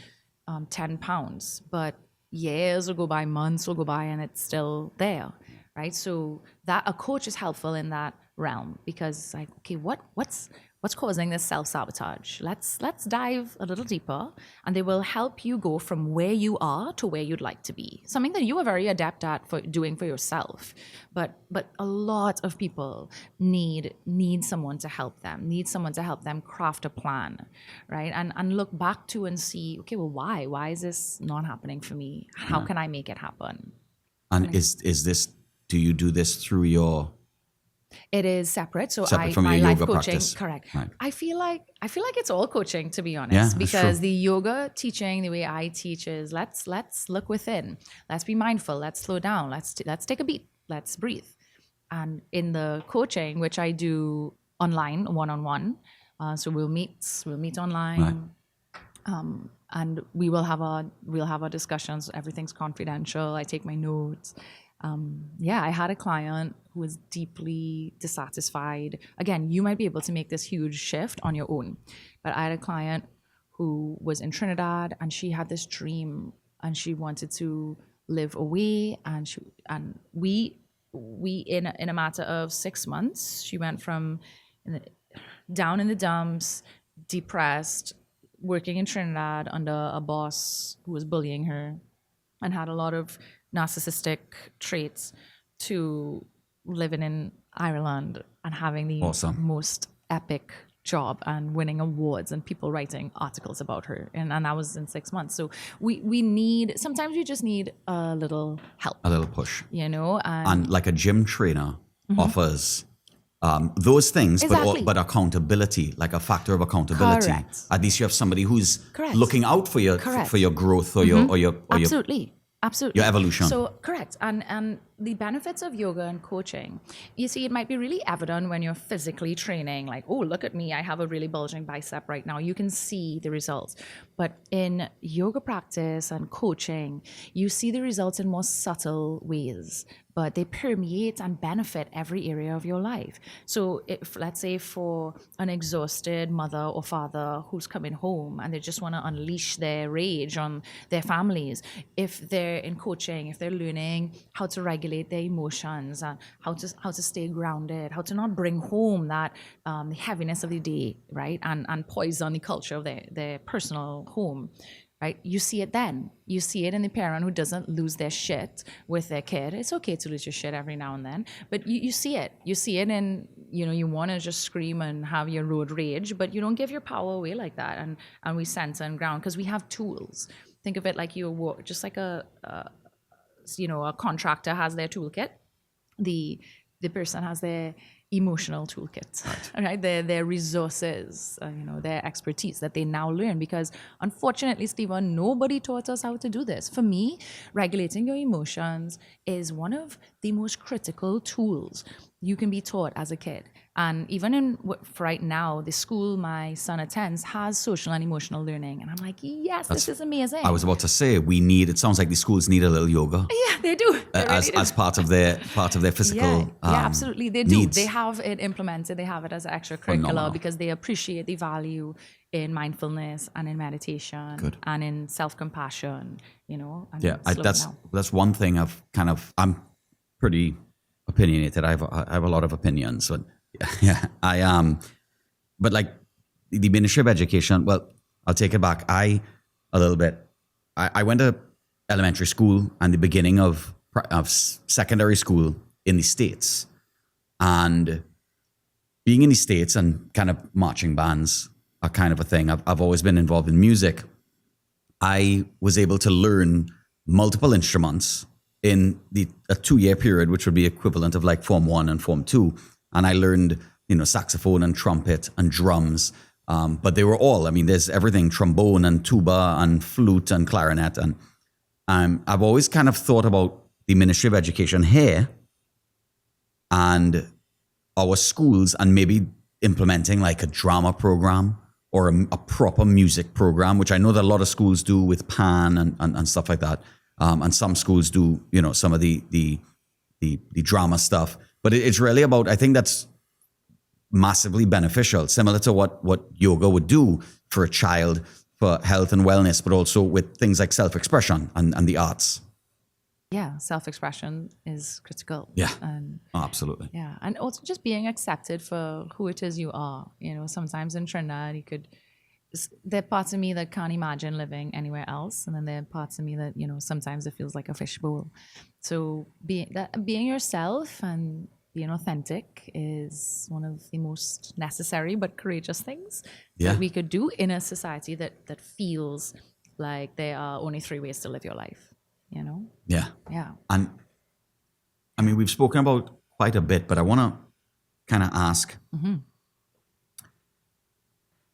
S2: 10 pounds, but years will go by, months will go by, and it's still there, right? So that a coach is helpful in that realm, because like, okay, what's causing this self-sabotage? Let's dive a little deeper, and they will help you go from where you are to where you'd like to be. Something that you are very adept at for doing for yourself. But a lot of people need someone to help them, craft a plan, right? And look back to and see, okay, well, why is this not happening for me? How can I make it happen?
S1: And is this, do you do this through your...
S2: It is separate. So
S1: Separate from
S2: my
S1: your
S2: life
S1: yoga
S2: coaching,
S1: practice.
S2: correct.
S1: Right.
S2: I feel like it's all coaching, to be honest,
S1: Yeah, that's
S2: because
S1: true.
S2: the yoga teaching, the way I teach is let's look within, let's be mindful, let's slow down, let's take a beat, let's breathe. And in the coaching, which I do online, one-on-one, so we'll meet online.
S1: Right.
S2: And we'll have our discussions. Everything's confidential. I take my notes. I had a client who was deeply dissatisfied. Again, you might be able to make this huge shift on your own, but I had a client who was in Trinidad, and she had this dream, and she wanted to live away. And we in a matter of 6 months, she went from down in the dumps, depressed, working in Trinidad under a boss who was bullying her and had a lot of narcissistic traits, to living in Ireland and having the
S1: Awesome.
S2: most epic job and winning awards and people writing articles about her. And that was in 6 months. So sometimes you just need a little help.
S1: A little push.
S2: And
S1: like a gym trainer offers those things,
S2: Exactly.
S1: but accountability, like a factor of accountability.
S2: Correct.
S1: At least you have somebody who's
S2: Correct.
S1: looking out for your
S2: Correct.
S1: for your growth or your
S2: Absolutely.
S1: your evolution.
S2: So correct. And the benefits of yoga and coaching, you see, it might be really evident when you're physically training, like, oh, look at me, I have a really bulging bicep right now. You can see the results. But in yoga practice and coaching, you see the results in more subtle ways, but they permeate and benefit every area of your life. So if, let's say, for an exhausted mother or father who's coming home and they just want to unleash their rage on their families, if they're in coaching, if they're learning how to regulate their emotions and how to stay grounded, how to not bring home that the heaviness of the day, right, and poison the culture of their personal home, right? You see it then. You see it in the parent who doesn't lose their shit with their kid. It's okay to lose your shit every now and then, but you see it. You see it in, you want to just scream and have your road rage, but you don't give your power away like that. And we center and ground because we have tools. Think of it like just like a contractor has their toolkit. The person has their emotional toolkit, right? Their resources, their expertise that they now learn, because unfortunately, Stephen, nobody taught us how to do this. For me, regulating your emotions is one of the most critical tools you can be taught as a kid. And even in for right now, the school my son attends has social and emotional learning. And I'm like, yes, this is amazing.
S1: I was about to say, it sounds like the schools need a little yoga.
S2: Yeah, they do. They really do.
S1: As part of their physical
S2: yeah, absolutely. They do.
S1: needs.
S2: They have it implemented. They have it as extracurricular
S1: Phenomenal.
S2: because they appreciate the value in mindfulness and in meditation and in self-compassion, and
S1: Yeah,
S2: slowing down.
S1: that's one thing I'm pretty opinionated. I have a lot of opinions, but yeah, but like the Ministry of Education, well, I'll take it back. I went to elementary school and the beginning of secondary school in the States, and being in the States and kind of marching bands are kind of a thing. I've always been involved in music. I was able to learn multiple instruments in a 2-year period, which would be equivalent of like Form 1 and Form 2. And I learned, saxophone and trumpet and drums. But they were all, there's everything, trombone and tuba and flute and clarinet. And I've always kind of thought about the Ministry of Education here and our schools and maybe implementing like a drama program or a proper music program, which I know that a lot of schools do with PAN and stuff like that. And some schools do, some of the drama stuff. But it's really about, I think that's massively beneficial, similar to what yoga would do for a child, for health and wellness, but also with things like self-expression and the arts.
S2: Yeah, self-expression is critical.
S1: Yeah,
S2: and
S1: absolutely.
S2: Yeah, and also just being accepted for who it is you are. Sometimes in Trinidad, there are parts of me that can't imagine living anywhere else, and then there are parts of me that sometimes it feels like a fishbowl. So being yourself and being authentic is one of the most necessary but courageous things that we could do in a society that feels like there are only 3 ways to live your life.
S1: Yeah.
S2: Yeah.
S1: And we've spoken about quite a bit, but I want to kind of ask,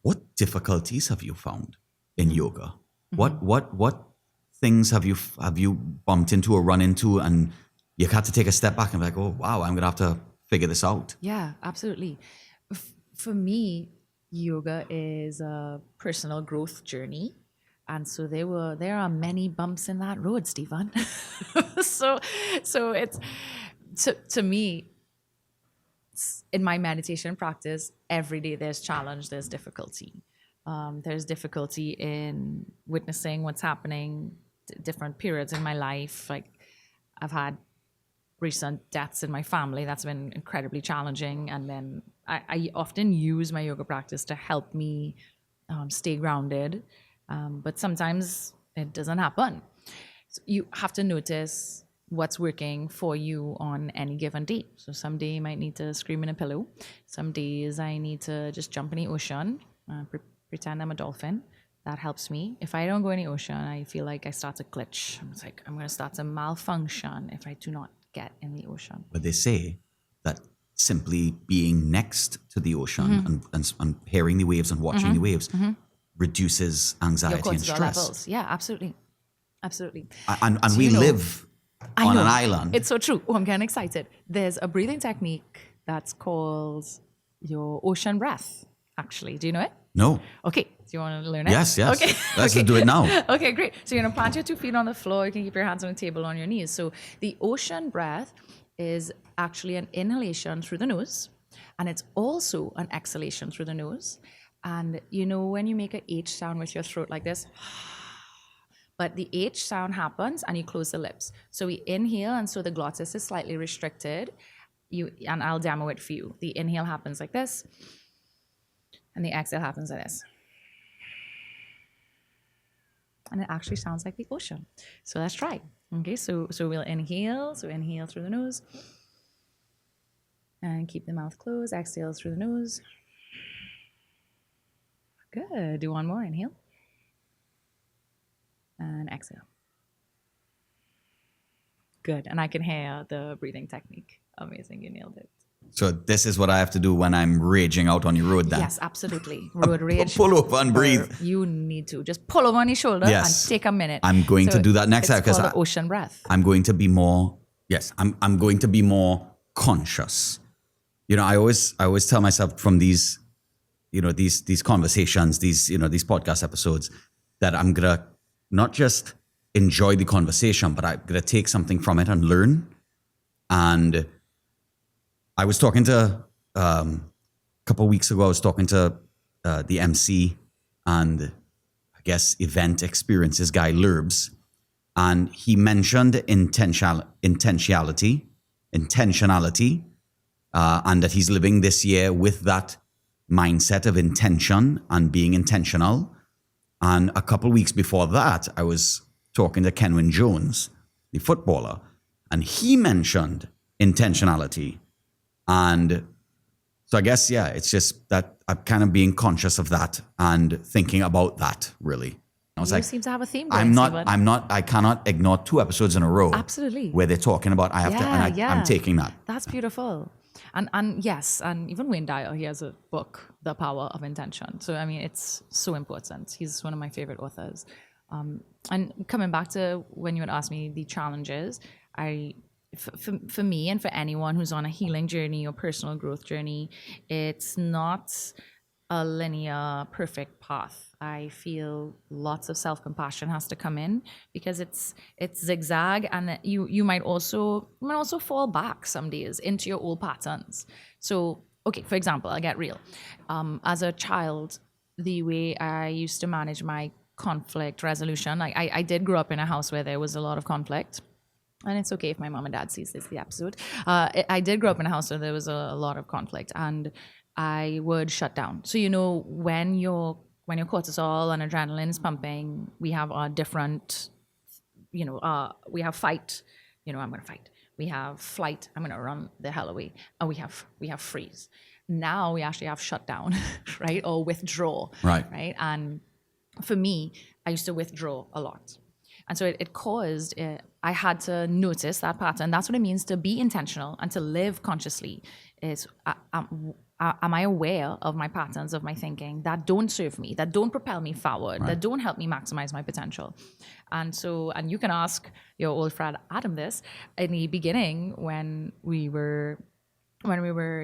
S1: what difficulties have you found in yoga? What things have you bumped into or run into, and you had to take a step back and be like, oh wow, I'm gonna have to figure this out?
S2: Yeah, absolutely. For me, yoga is a personal growth journey. And so there are many bumps in that road, Stephen. so it's to me, in my meditation practice, every day there's challenge, there's difficulty. There's difficulty in witnessing what's happening, different periods in my life. Like I've had recent deaths in my family. That's been incredibly challenging. And then I often use my yoga practice to help me stay grounded. But sometimes it doesn't happen. So you have to notice what's working for you on any given day. So some day you might need to scream in a pillow. Some days I need to just jump in the ocean, pretend I'm a dolphin. That helps me. If I don't go in the ocean, I feel like I start to glitch. It's like I'm going to start to malfunction if I do not get in the ocean.
S1: But they say that simply being next to the ocean and hearing the waves and watching the waves reduces anxiety and stress.
S2: Levels. Yeah, absolutely. Absolutely.
S1: And we live on an island.
S2: It's so true. Oh, I'm getting excited. There's a breathing technique that's called your ocean breath, actually. Do you know it?
S1: No.
S2: Okay. Do you want to learn it?
S1: Yes.
S2: Okay.
S1: Let's just do it now.
S2: Okay, great. So you're going to plant your 2 feet on the floor. You can keep your hands on the table on your knees. So the ocean breath is actually an inhalation through the nose, and it's also an exhalation through the nose. And when you make an H sound with your throat like this, but the H sound happens and you close the lips. So we inhale, and so the glottis is slightly restricted. And I'll demo it for you. The inhale happens like this, and the exhale happens like this. And it actually sounds like the ocean. So let's try. Okay, so we'll inhale. So inhale through the nose. And keep the mouth closed. Exhale through the nose. Good. Do one more. Inhale. And exhale. Good. And I can hear the breathing technique. Amazing. You nailed it.
S1: So this is what I have to do when I'm raging out on your road then?
S2: Yes, absolutely. Road rage.
S1: Pull over and breathe.
S2: You need to. Just pull over on your shoulder and take a minute.
S1: I'm going to do that next time.
S2: It's called ocean breath.
S1: I'm going to be more, I'm going to be more conscious. I always tell myself from these, these conversations, these podcast episodes, that I'm gonna not just enjoy the conversation, but I'm gonna take something from it and learn. And I was talking to a couple of weeks ago. I was talking to the MC and I guess event experiences guy Lurbs, and he mentioned intentionality, and that he's living this year with that mindset of intention and being intentional. And a couple of weeks before that, I was talking to Kenwyn Jones, the footballer, and he mentioned intentionality. And so I guess, it's just that I'm kind of being conscious of that and thinking about that, really. I was
S2: You
S1: like,
S2: seem to have a theme.
S1: I cannot ignore 2 episodes in a row.
S2: Absolutely.
S1: Where they're talking about, I'm taking that.
S2: That's beautiful. And yes, and even Wayne Dyer, he has a book, The Power of Intention. So, I mean, it's so important. He's one of my favorite authors. And coming back to when you had asked me the challenges, for me and for anyone who's on a healing journey or personal growth journey, it's not a linear, perfect path. I feel lots of self-compassion has to come in because it's zigzag, and you might also fall back some days into your old patterns. So, okay, for example, I'll get real. As a child, the way I used to manage my conflict resolution, like I did grow up in a house where there was a lot of conflict. And it's okay if my mom and dad sees this episode. I did grow up in a house where there was a lot of conflict, and I would shut down. So when your cortisol and adrenaline is pumping, we have our different, we have fight. I'm going to fight. We have flight. I'm going to run the hell away. And we have freeze. Now we actually have shut down, right, or withdraw, right. And for me, I used to withdraw a lot. And so it caused, I had to notice that pattern. That's what it means to be intentional and to live consciously. Am I aware of my patterns of my thinking that don't serve me, that don't propel me forward, that don't help me maximize my potential? And you can ask your old friend Adam this. In the beginning, when we were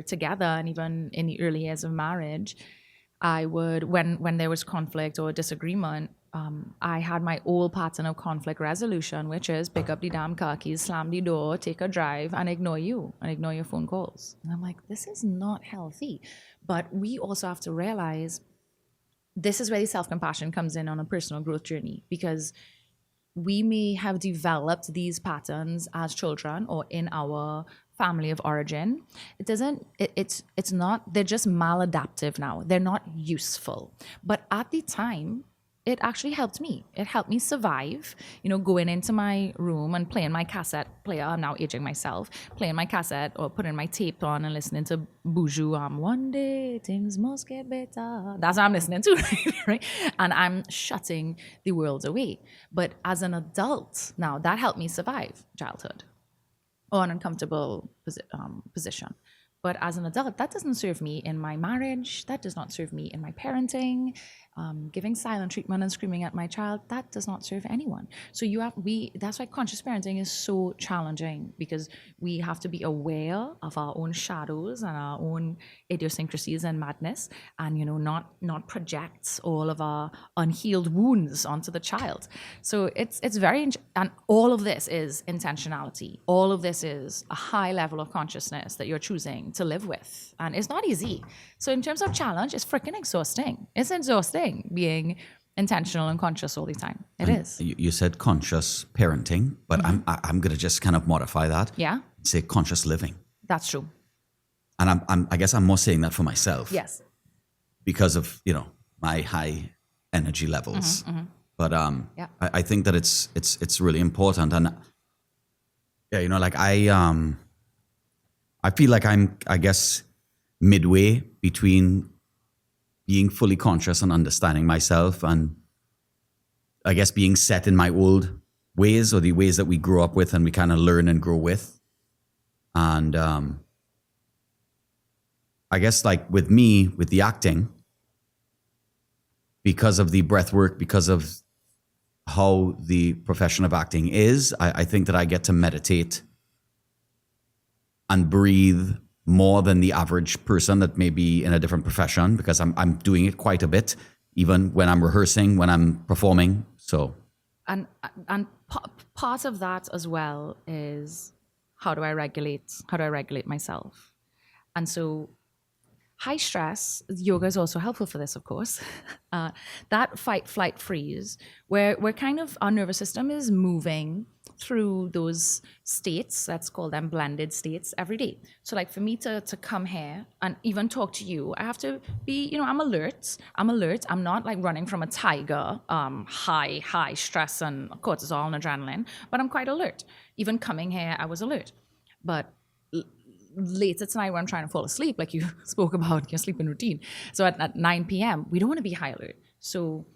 S2: together, and even in the early years of marriage, I would, when there was conflict or disagreement, I had my old pattern of conflict resolution, which is pick up the damn car keys, slam the door, take a drive, and ignore you and ignore your phone calls. And I'm like, this is not healthy. But we also have to realize this is where the self-compassion comes in on a personal growth journey, because we may have developed these patterns as children or in our family of origin. It's not, they're just maladaptive now. They're not useful. But at the time, it actually helped me. It helped me survive, going into my room and playing my cassette player. I'm now aging myself, playing my cassette or putting my tape on and listening to Buju. One day things must get better. That's what I'm listening to, right? And I'm shutting the world away. But as an adult now, that helped me survive childhood or an uncomfortable position. But as an adult, that doesn't serve me in my marriage. That does not serve me in my parenting. Giving silent treatment and screaming at my child, that does not serve anyone. So that's why conscious parenting is so challenging, because we have to be aware of our own shadows and our own idiosyncrasies and madness, and not project all of our unhealed wounds onto the child. So it's very, and all of this is intentionality. All of this is a high level of consciousness that you're choosing to live with, and it's not easy. So in terms of challenge, it's freaking exhausting. It's exhausting being intentional and conscious all the time. It is.
S1: You said conscious parenting, but I'm going to just kind of modify that.
S2: Yeah.
S1: Say conscious living. That's
S2: true.
S1: And I guess I'm more saying that for myself.
S2: Yes.
S1: Because of my high energy levels. But I think that it's really important, and I feel like I'm, I guess, midway between being fully conscious and understanding myself, and I guess being set in my old ways, or the ways that we grew up with and we kind of learn and grow with. And I guess like with me, with the acting, because of the breath work, because of how the profession of acting is, I think that I get to meditate and breathe more than the average person that may be in a different profession, because I'm doing it quite a bit, even when I'm rehearsing, when I'm performing. So,
S2: and part of that as well is how do I regulate myself? And so high stress, yoga is also helpful for this, of course. That fight, flight, freeze, where we're kind of, our nervous system is moving through those states, let's call them blended states, every day. So like for me to come here and even talk to you, I have to be, I'm alert. I'm not like running from a tiger, high stress and cortisol and adrenaline, but I'm quite alert. Even coming here, I was alert. But later tonight when I'm trying to fall asleep, like you spoke about your sleeping routine. So at 9 p.m., we don't want to be high alert. So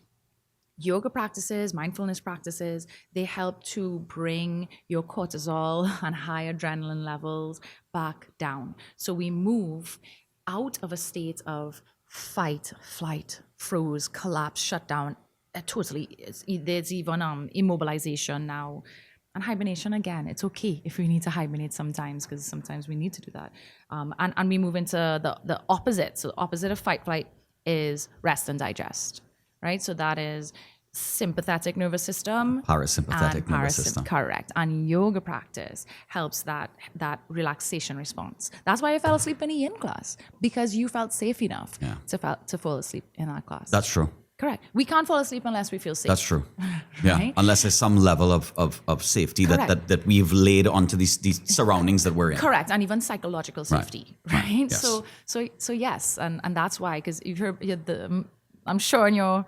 S2: yoga practices, mindfulness practices, they help to bring your cortisol and high adrenaline levels back down. So we move out of a state of fight, flight, froze, collapse, shut down. Totally. There's even immobilization now. And hibernation, again, it's okay if we need to hibernate sometimes, because sometimes we need to do that. And we move into the opposite. So the opposite of fight, flight is rest and digest, right? So that is sympathetic nervous system.
S1: Parasympathetic nervous system.
S2: Correct. And yoga practice helps that relaxation response. That's why I fell asleep in EN class, because you felt safe enough to fall asleep in that class.
S1: That's true.
S2: Correct. We can't fall asleep unless we feel safe.
S1: That's true. Yeah.
S2: Right?
S1: Unless there's some level of safety that we've laid onto these surroundings that we're in.
S2: Correct. And even psychological safety. Right?
S1: Yes.
S2: So yes. And that's why, because you've heard I'm sure in your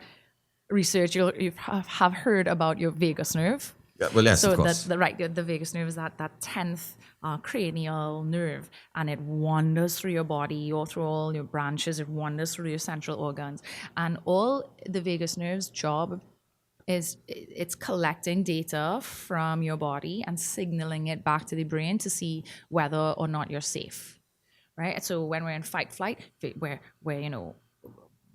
S2: research you have heard about your vagus nerve.
S1: Yeah, well, yes,
S2: so
S1: of course.
S2: the vagus nerve is that 10th cranial nerve, and it wanders through your body or through all your branches. It wanders through your central organs, and all the vagus nerve's job is it's collecting data from your body and signaling it back to the brain to see whether or not you're safe, right? So when we're in fight flight, where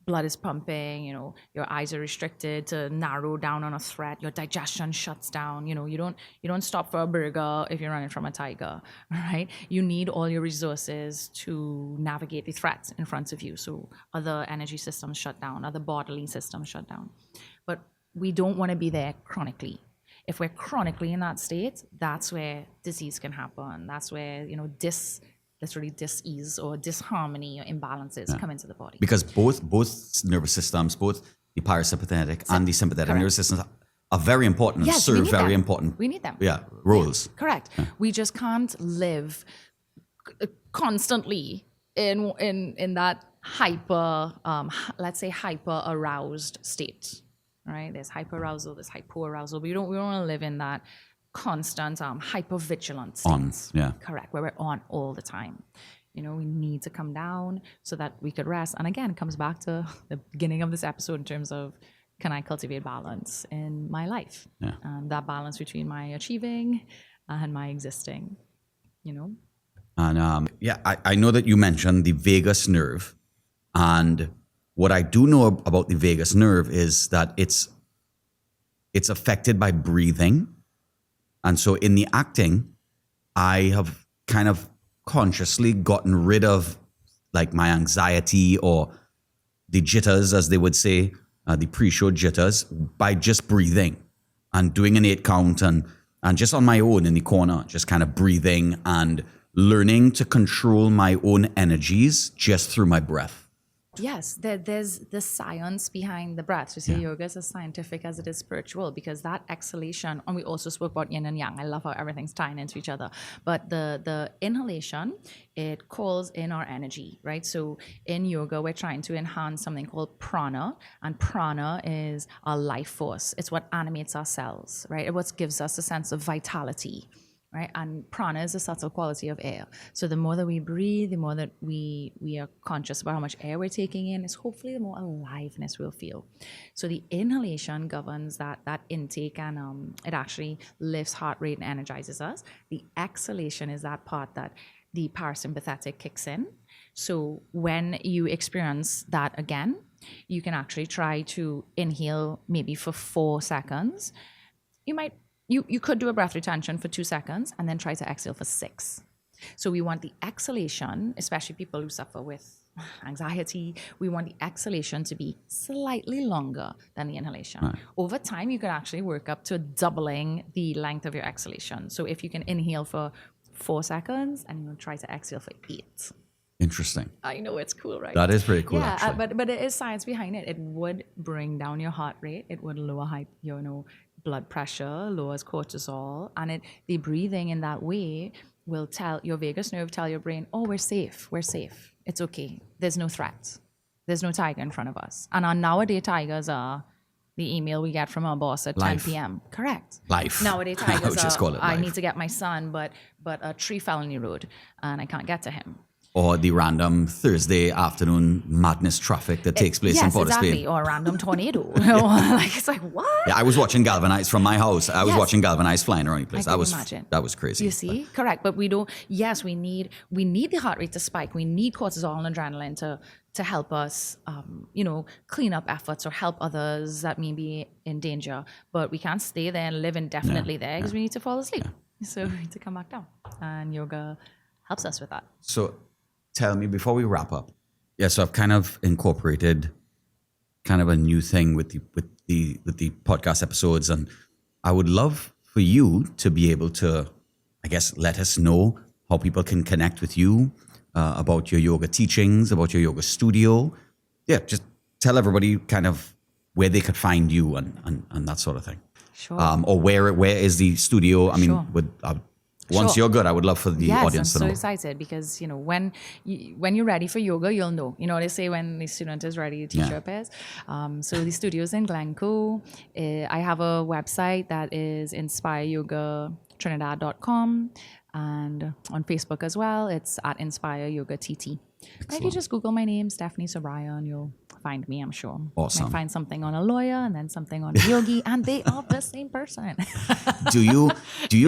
S2: blood is pumping, your eyes are restricted to narrow down on a threat, your digestion shuts down, you don't stop for a burger if you're running from a tiger, right? You need all your resources to navigate the threat in front of you. So other energy systems shut down, other bodily systems shut down. But we don't want to be there chronically. If we're chronically in that state, that's where disease can happen. That's where, literally dis-ease or disharmony or imbalances come into the body.
S1: Because both nervous systems, both the parasympathetic and the sympathetic nervous systems are very important and serve very important.
S2: We need them.
S1: Yeah, roles.
S2: Yeah, correct. Yeah. We just can't live constantly in that hyper, let's say hyper aroused state, right? There's hyperarousal, there's hypoarousal, but we don't want to live in that constant hypervigilant states. Correct, where we're on all the time. We need to come down so that we could rest. And again, it comes back to the beginning of this episode in terms of, can I cultivate balance in my life? And that balance between my achieving and my existing, And
S1: I know that you mentioned the vagus nerve. And what I do know about the vagus nerve is that it's affected by breathing. And so in the acting, I have kind of consciously gotten rid of like my anxiety or the jitters, as they would say, the pre-show jitters, by just breathing and doing an 8 count and just on my own in the corner, just kind of breathing and learning to control my own energies just through my breath.
S2: Yes, there's the science behind the breath. So yoga is as scientific as it is spiritual, because that exhalation, and we also spoke about yin and yang. I love how everything's tying into each other. But the inhalation, it calls in our energy, right? So in yoga, we're trying to enhance something called prana, and prana is our life force. It's what animates our cells, right? It's what gives us a sense of vitality. Right? And prana is a subtle quality of air. So the more that we breathe, the more that we are conscious about how much air we're taking in, is hopefully the more aliveness we'll feel. So the inhalation governs that intake, and it actually lifts heart rate and energizes us. The exhalation is that part that the parasympathetic kicks in. So when you experience that again, you can actually try to inhale maybe for 4 seconds. You could do a breath retention for 2 seconds and then try to exhale for 6. So we want the exhalation, especially people who suffer with anxiety, we want the exhalation to be slightly longer than the inhalation.
S1: Right.
S2: Over time, you can actually work up to doubling the length of your exhalation. So if you can inhale for 4 seconds and you try to exhale for 8.
S1: Interesting.
S2: I know, it's cool, right?
S1: That is pretty cool,
S2: yeah,
S1: actually.
S2: but it is science behind it. It would bring down your heart rate. It would lower blood pressure, lowers cortisol, and the breathing in that way will tell your vagus nerve, tell your brain, oh, we're safe, it's okay. There's no threat. There's no tiger in front of us. And our nowadays tigers are the email we get from our boss at
S1: Life.
S2: 10 p.m. Correct.
S1: Life.
S2: Nowadays
S1: I would
S2: tigers
S1: just call it
S2: I
S1: life.
S2: need to get my son, but a tree fell on the road and I can't get to him.
S1: Or the random Thursday afternoon madness traffic that takes place in Port of
S2: exactly.
S1: Spain.
S2: Or a random tornado. Like, it's like, what?
S1: Yeah, I was watching Galvanized from my house. I was
S2: Yes.
S1: watching Galvanized flying around the place.
S2: I can imagine.
S1: That was crazy.
S2: You see? Correct. But we don't, yes, we need the heart rate to spike. We need cortisol and adrenaline to help us, clean up efforts or help others that may be in danger. But we can't stay there and live indefinitely there because we need to fall asleep. So we need to come back down. And yoga helps us with that.
S1: So tell me, before we wrap up, so I've kind of incorporated kind of a new thing with the podcast episodes, and I would love for you to be able to, I guess, let us know how people can connect with you, about your yoga teachings, about your yoga studio. Yeah, just tell everybody kind of where they could find you and that sort of thing.
S2: Sure.
S1: Or where is the studio? I mean,
S2: Sure.
S1: once
S2: Sure.
S1: you're good, I would love for the audience to know.
S2: I'm so excited because, when you're ready for yoga, you'll know. They say when the student is ready, the teacher appears. So the studio's in Glencoe. I have a website that is inspireyogatrinidad.com, and on Facebook as well, it's at Inspire Yoga TT. And if you just Google my name, Stephenie Sobrian, you'll find me, I'm sure.
S1: Awesome.
S2: You might find something on a lawyer and then something on a yogi, and they are the same person.
S1: Do you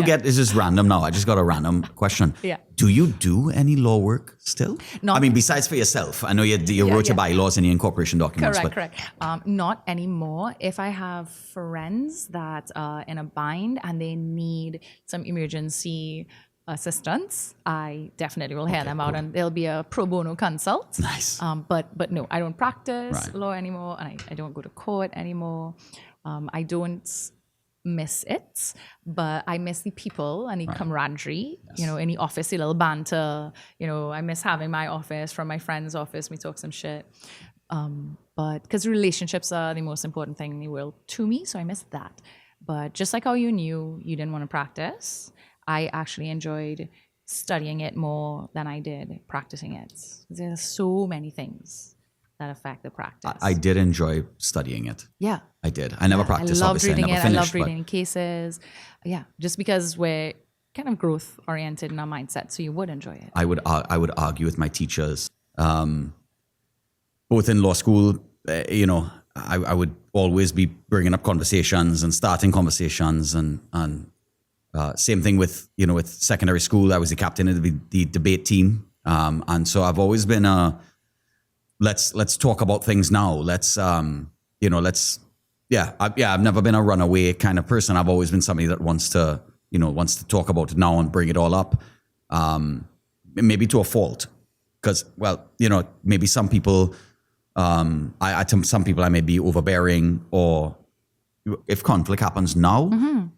S1: get, this is random now, I just got a random question.
S2: Yeah.
S1: Do you do any law work still?
S2: Not-
S1: I mean, besides for yourself. I know you wrote your bylaws and your incorporation documents.
S2: Correct. Not anymore. If I have friends that are in a bind and they need some emergency assistance, I definitely will hear them out, and there'll be a pro bono consult.
S1: Nice.
S2: But no, I don't practice
S1: Right.
S2: law anymore, and I don't go to court anymore. I don't miss it, but I miss the people and the camaraderie. In the office, the little banter. I miss having my office from my friend's office. We talk some shit. But because relationships are the most important thing in the world to me, so I miss that. But just like how you knew you didn't want to practice, I actually enjoyed studying it more than I did practicing it. There are so many things that affect the practice.
S1: I did enjoy studying it.
S2: Yeah.
S1: I did. I never practiced,
S2: I loved
S1: obviously.
S2: reading
S1: I never
S2: it.
S1: finished.
S2: I loved reading cases. Yeah, just because we're kind of growth oriented in our mindset, so you would enjoy it.
S1: I would argue with my teachers, both in law school. I would always be bringing up conversations and starting conversations, and same thing with secondary school. I was the captain of the debate team, and so I've always been let's talk about things now. I've never been a runaway kind of person. I've always been somebody that wants to talk about it now and bring it all up, maybe to a fault, because maybe some people, to some people I may be overbearing, or if conflict happens now,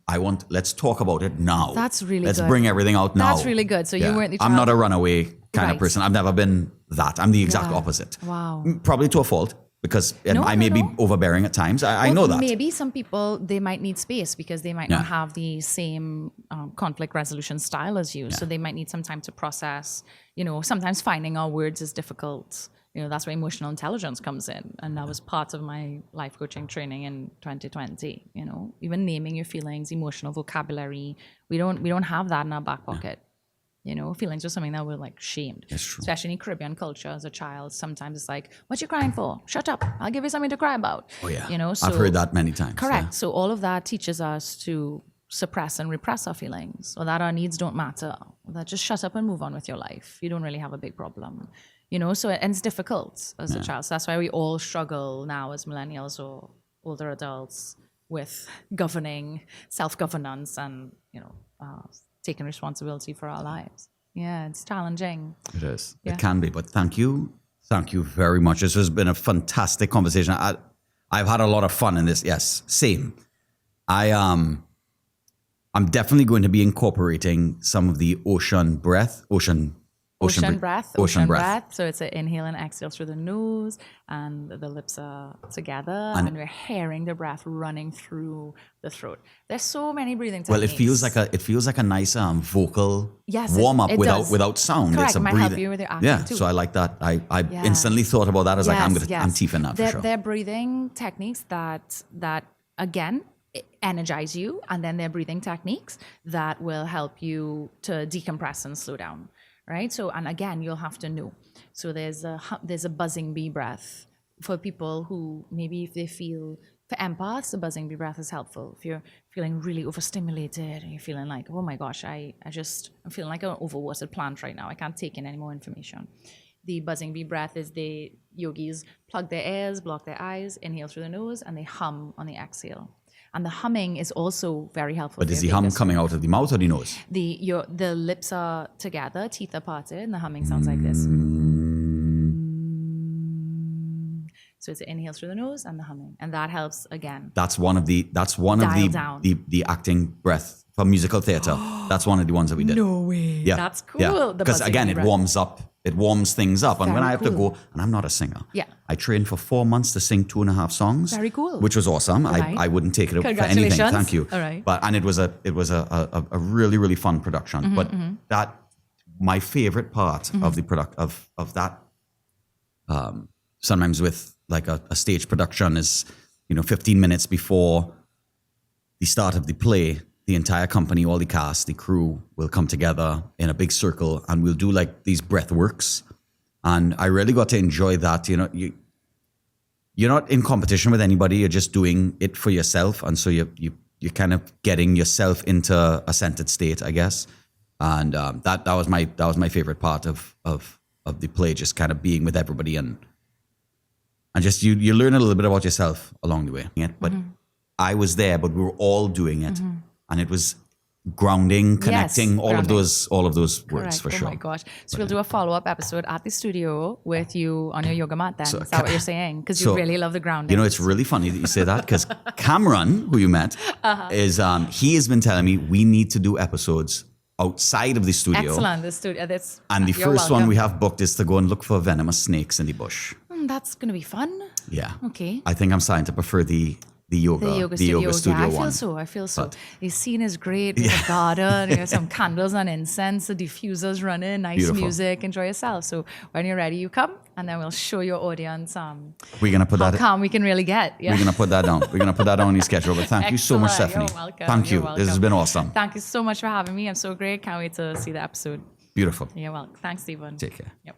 S1: let's talk about it now.
S2: That's really
S1: Let's
S2: good.
S1: bring everything out now.
S2: That's really good. So you weren't the
S1: I'm not
S2: child-
S1: a runaway kind
S2: Right.
S1: of person. I've never been that. I'm the exact
S2: Yeah.
S1: opposite.
S2: Wow.
S1: Probably to a fault, because I may be
S2: no.
S1: overbearing at times. I know that.
S2: Maybe some people, they might need space because they might not
S1: Yeah.
S2: have the same conflict resolution style as you. So they might need some time to process. Sometimes finding our words is difficult. That's where emotional intelligence comes in. And that was part of my life coaching training in 2020. Even naming your feelings, emotional vocabulary. We don't have that in our back pocket. Feelings are something that we're shamed.
S1: That's true.
S2: Especially in Caribbean culture as a child. Sometimes it's like, what you crying for? Shut up. I'll give you something to cry about.
S1: Oh yeah.
S2: So,
S1: I've heard that many times.
S2: correct.
S1: Yeah.
S2: So all of that teaches us to suppress and repress our feelings, or that our needs don't matter, or that just shut up and move on with your life. You don't really have a big problem. So and it's difficult as a child. So that's why we all struggle now as millennials or older adults with governing, self-governance, and taking responsibility for our lives. Yeah, it's challenging.
S1: It is.
S2: Yeah.
S1: It can be. But thank you. Thank you very much. This has been a fantastic conversation. I've had a lot of fun in this. Yes, same. I'm definitely going to be incorporating some of the ocean breath.
S2: Ocean breath. So it's an inhale and exhale through the nose, and the lips are together, and we're hearing the breath running through the throat. There's so many breathing techniques.
S1: Well, it feels like a nice vocal
S2: Yes,
S1: warm up
S2: it
S1: without
S2: does.
S1: sound.
S2: Correct.
S1: It's a
S2: Might
S1: breathing.
S2: help you with your acting too.
S1: So I like that. I instantly thought about that as I'm teething that for sure.
S2: They're breathing techniques that again energize you, and then they're breathing techniques that will help you to decompress and slow down. Right. So, and again, you'll have to know. So there's a buzzing bee breath for people who maybe if they feel, for empaths, the buzzing bee breath is helpful. If you're feeling really overstimulated and you're feeling like, oh my gosh, I'm feeling like an overwatered plant right now. I can't take in any more information. The buzzing bee breath is the yogis plug their ears, block their eyes, inhale through the nose, and they hum on the exhale. And the humming is also very helpful.
S1: But is the hum coming out of the mouth or the nose?
S2: The lips are together, teeth are parted, and the humming sounds like this. So it's an inhale through the nose and the humming, and that helps again.
S1: That's one of the acting breath for musical theatre. That's one of the ones that we did.
S2: No way.
S1: Yeah,
S2: That's cool.
S1: Yeah. Because again, it warms up. It warms things up. And when I have to go, and I'm not a singer.
S2: Yeah.
S1: I trained for 4 months to sing 2.5 songs.
S2: Very cool.
S1: Which was awesome.
S2: Right.
S1: I wouldn't take it for anything.
S2: Congratulations.
S1: Thank you.
S2: All right.
S1: And it was a really, really fun production. But that my favorite part of the product of that sometimes with like a stage production is 15 minutes before the start of the play, the entire company, all the cast, the crew will come together in a big circle and we'll do like these breath works. And I really got to enjoy that. You're not in competition with anybody. You're just doing it for yourself. And so you're kind of getting yourself into a centered state, I guess. And that was my favorite part of the play, just kind of being with everybody and just you learn a little bit about yourself along the way. But I was there, but we were all doing it. And it was grounding, connecting, all of those words. Correct. For sure.
S2: Oh my gosh. So we'll do a follow-up episode at the studio with you on your yoga mat then. Is that what you're saying? Because you really love the grounding.
S1: It's really funny that you say that because Cameron, who you met, is he has been telling me we need to do episodes outside of the studio.
S2: Excellent. The studio.
S1: And the first one we have booked is to go and look for venomous snakes in the bush.
S2: That's going to be fun.
S1: Yeah.
S2: Okay.
S1: I think I'm starting to prefer the yoga studio one.
S2: I feel so. The scene is great. There's a garden, some candles and incense, the diffusers running, nice
S1: Beautiful.
S2: music. Enjoy yourself. So when you're ready, you come, and then we'll show your audience
S1: we're gonna put
S2: how
S1: that
S2: calm we can really get. Yeah.
S1: We're gonna put that down. We're gonna put that on your schedule. But thank you so much, Stephenie.
S2: You're welcome.
S1: Thank you.
S2: You're welcome.
S1: This has been awesome.
S2: Thank you so much for having me. I'm so great. Can't wait to see the episode.
S1: Beautiful.
S2: You're welcome. Thanks, Stephen.
S1: Take care.
S2: Yep.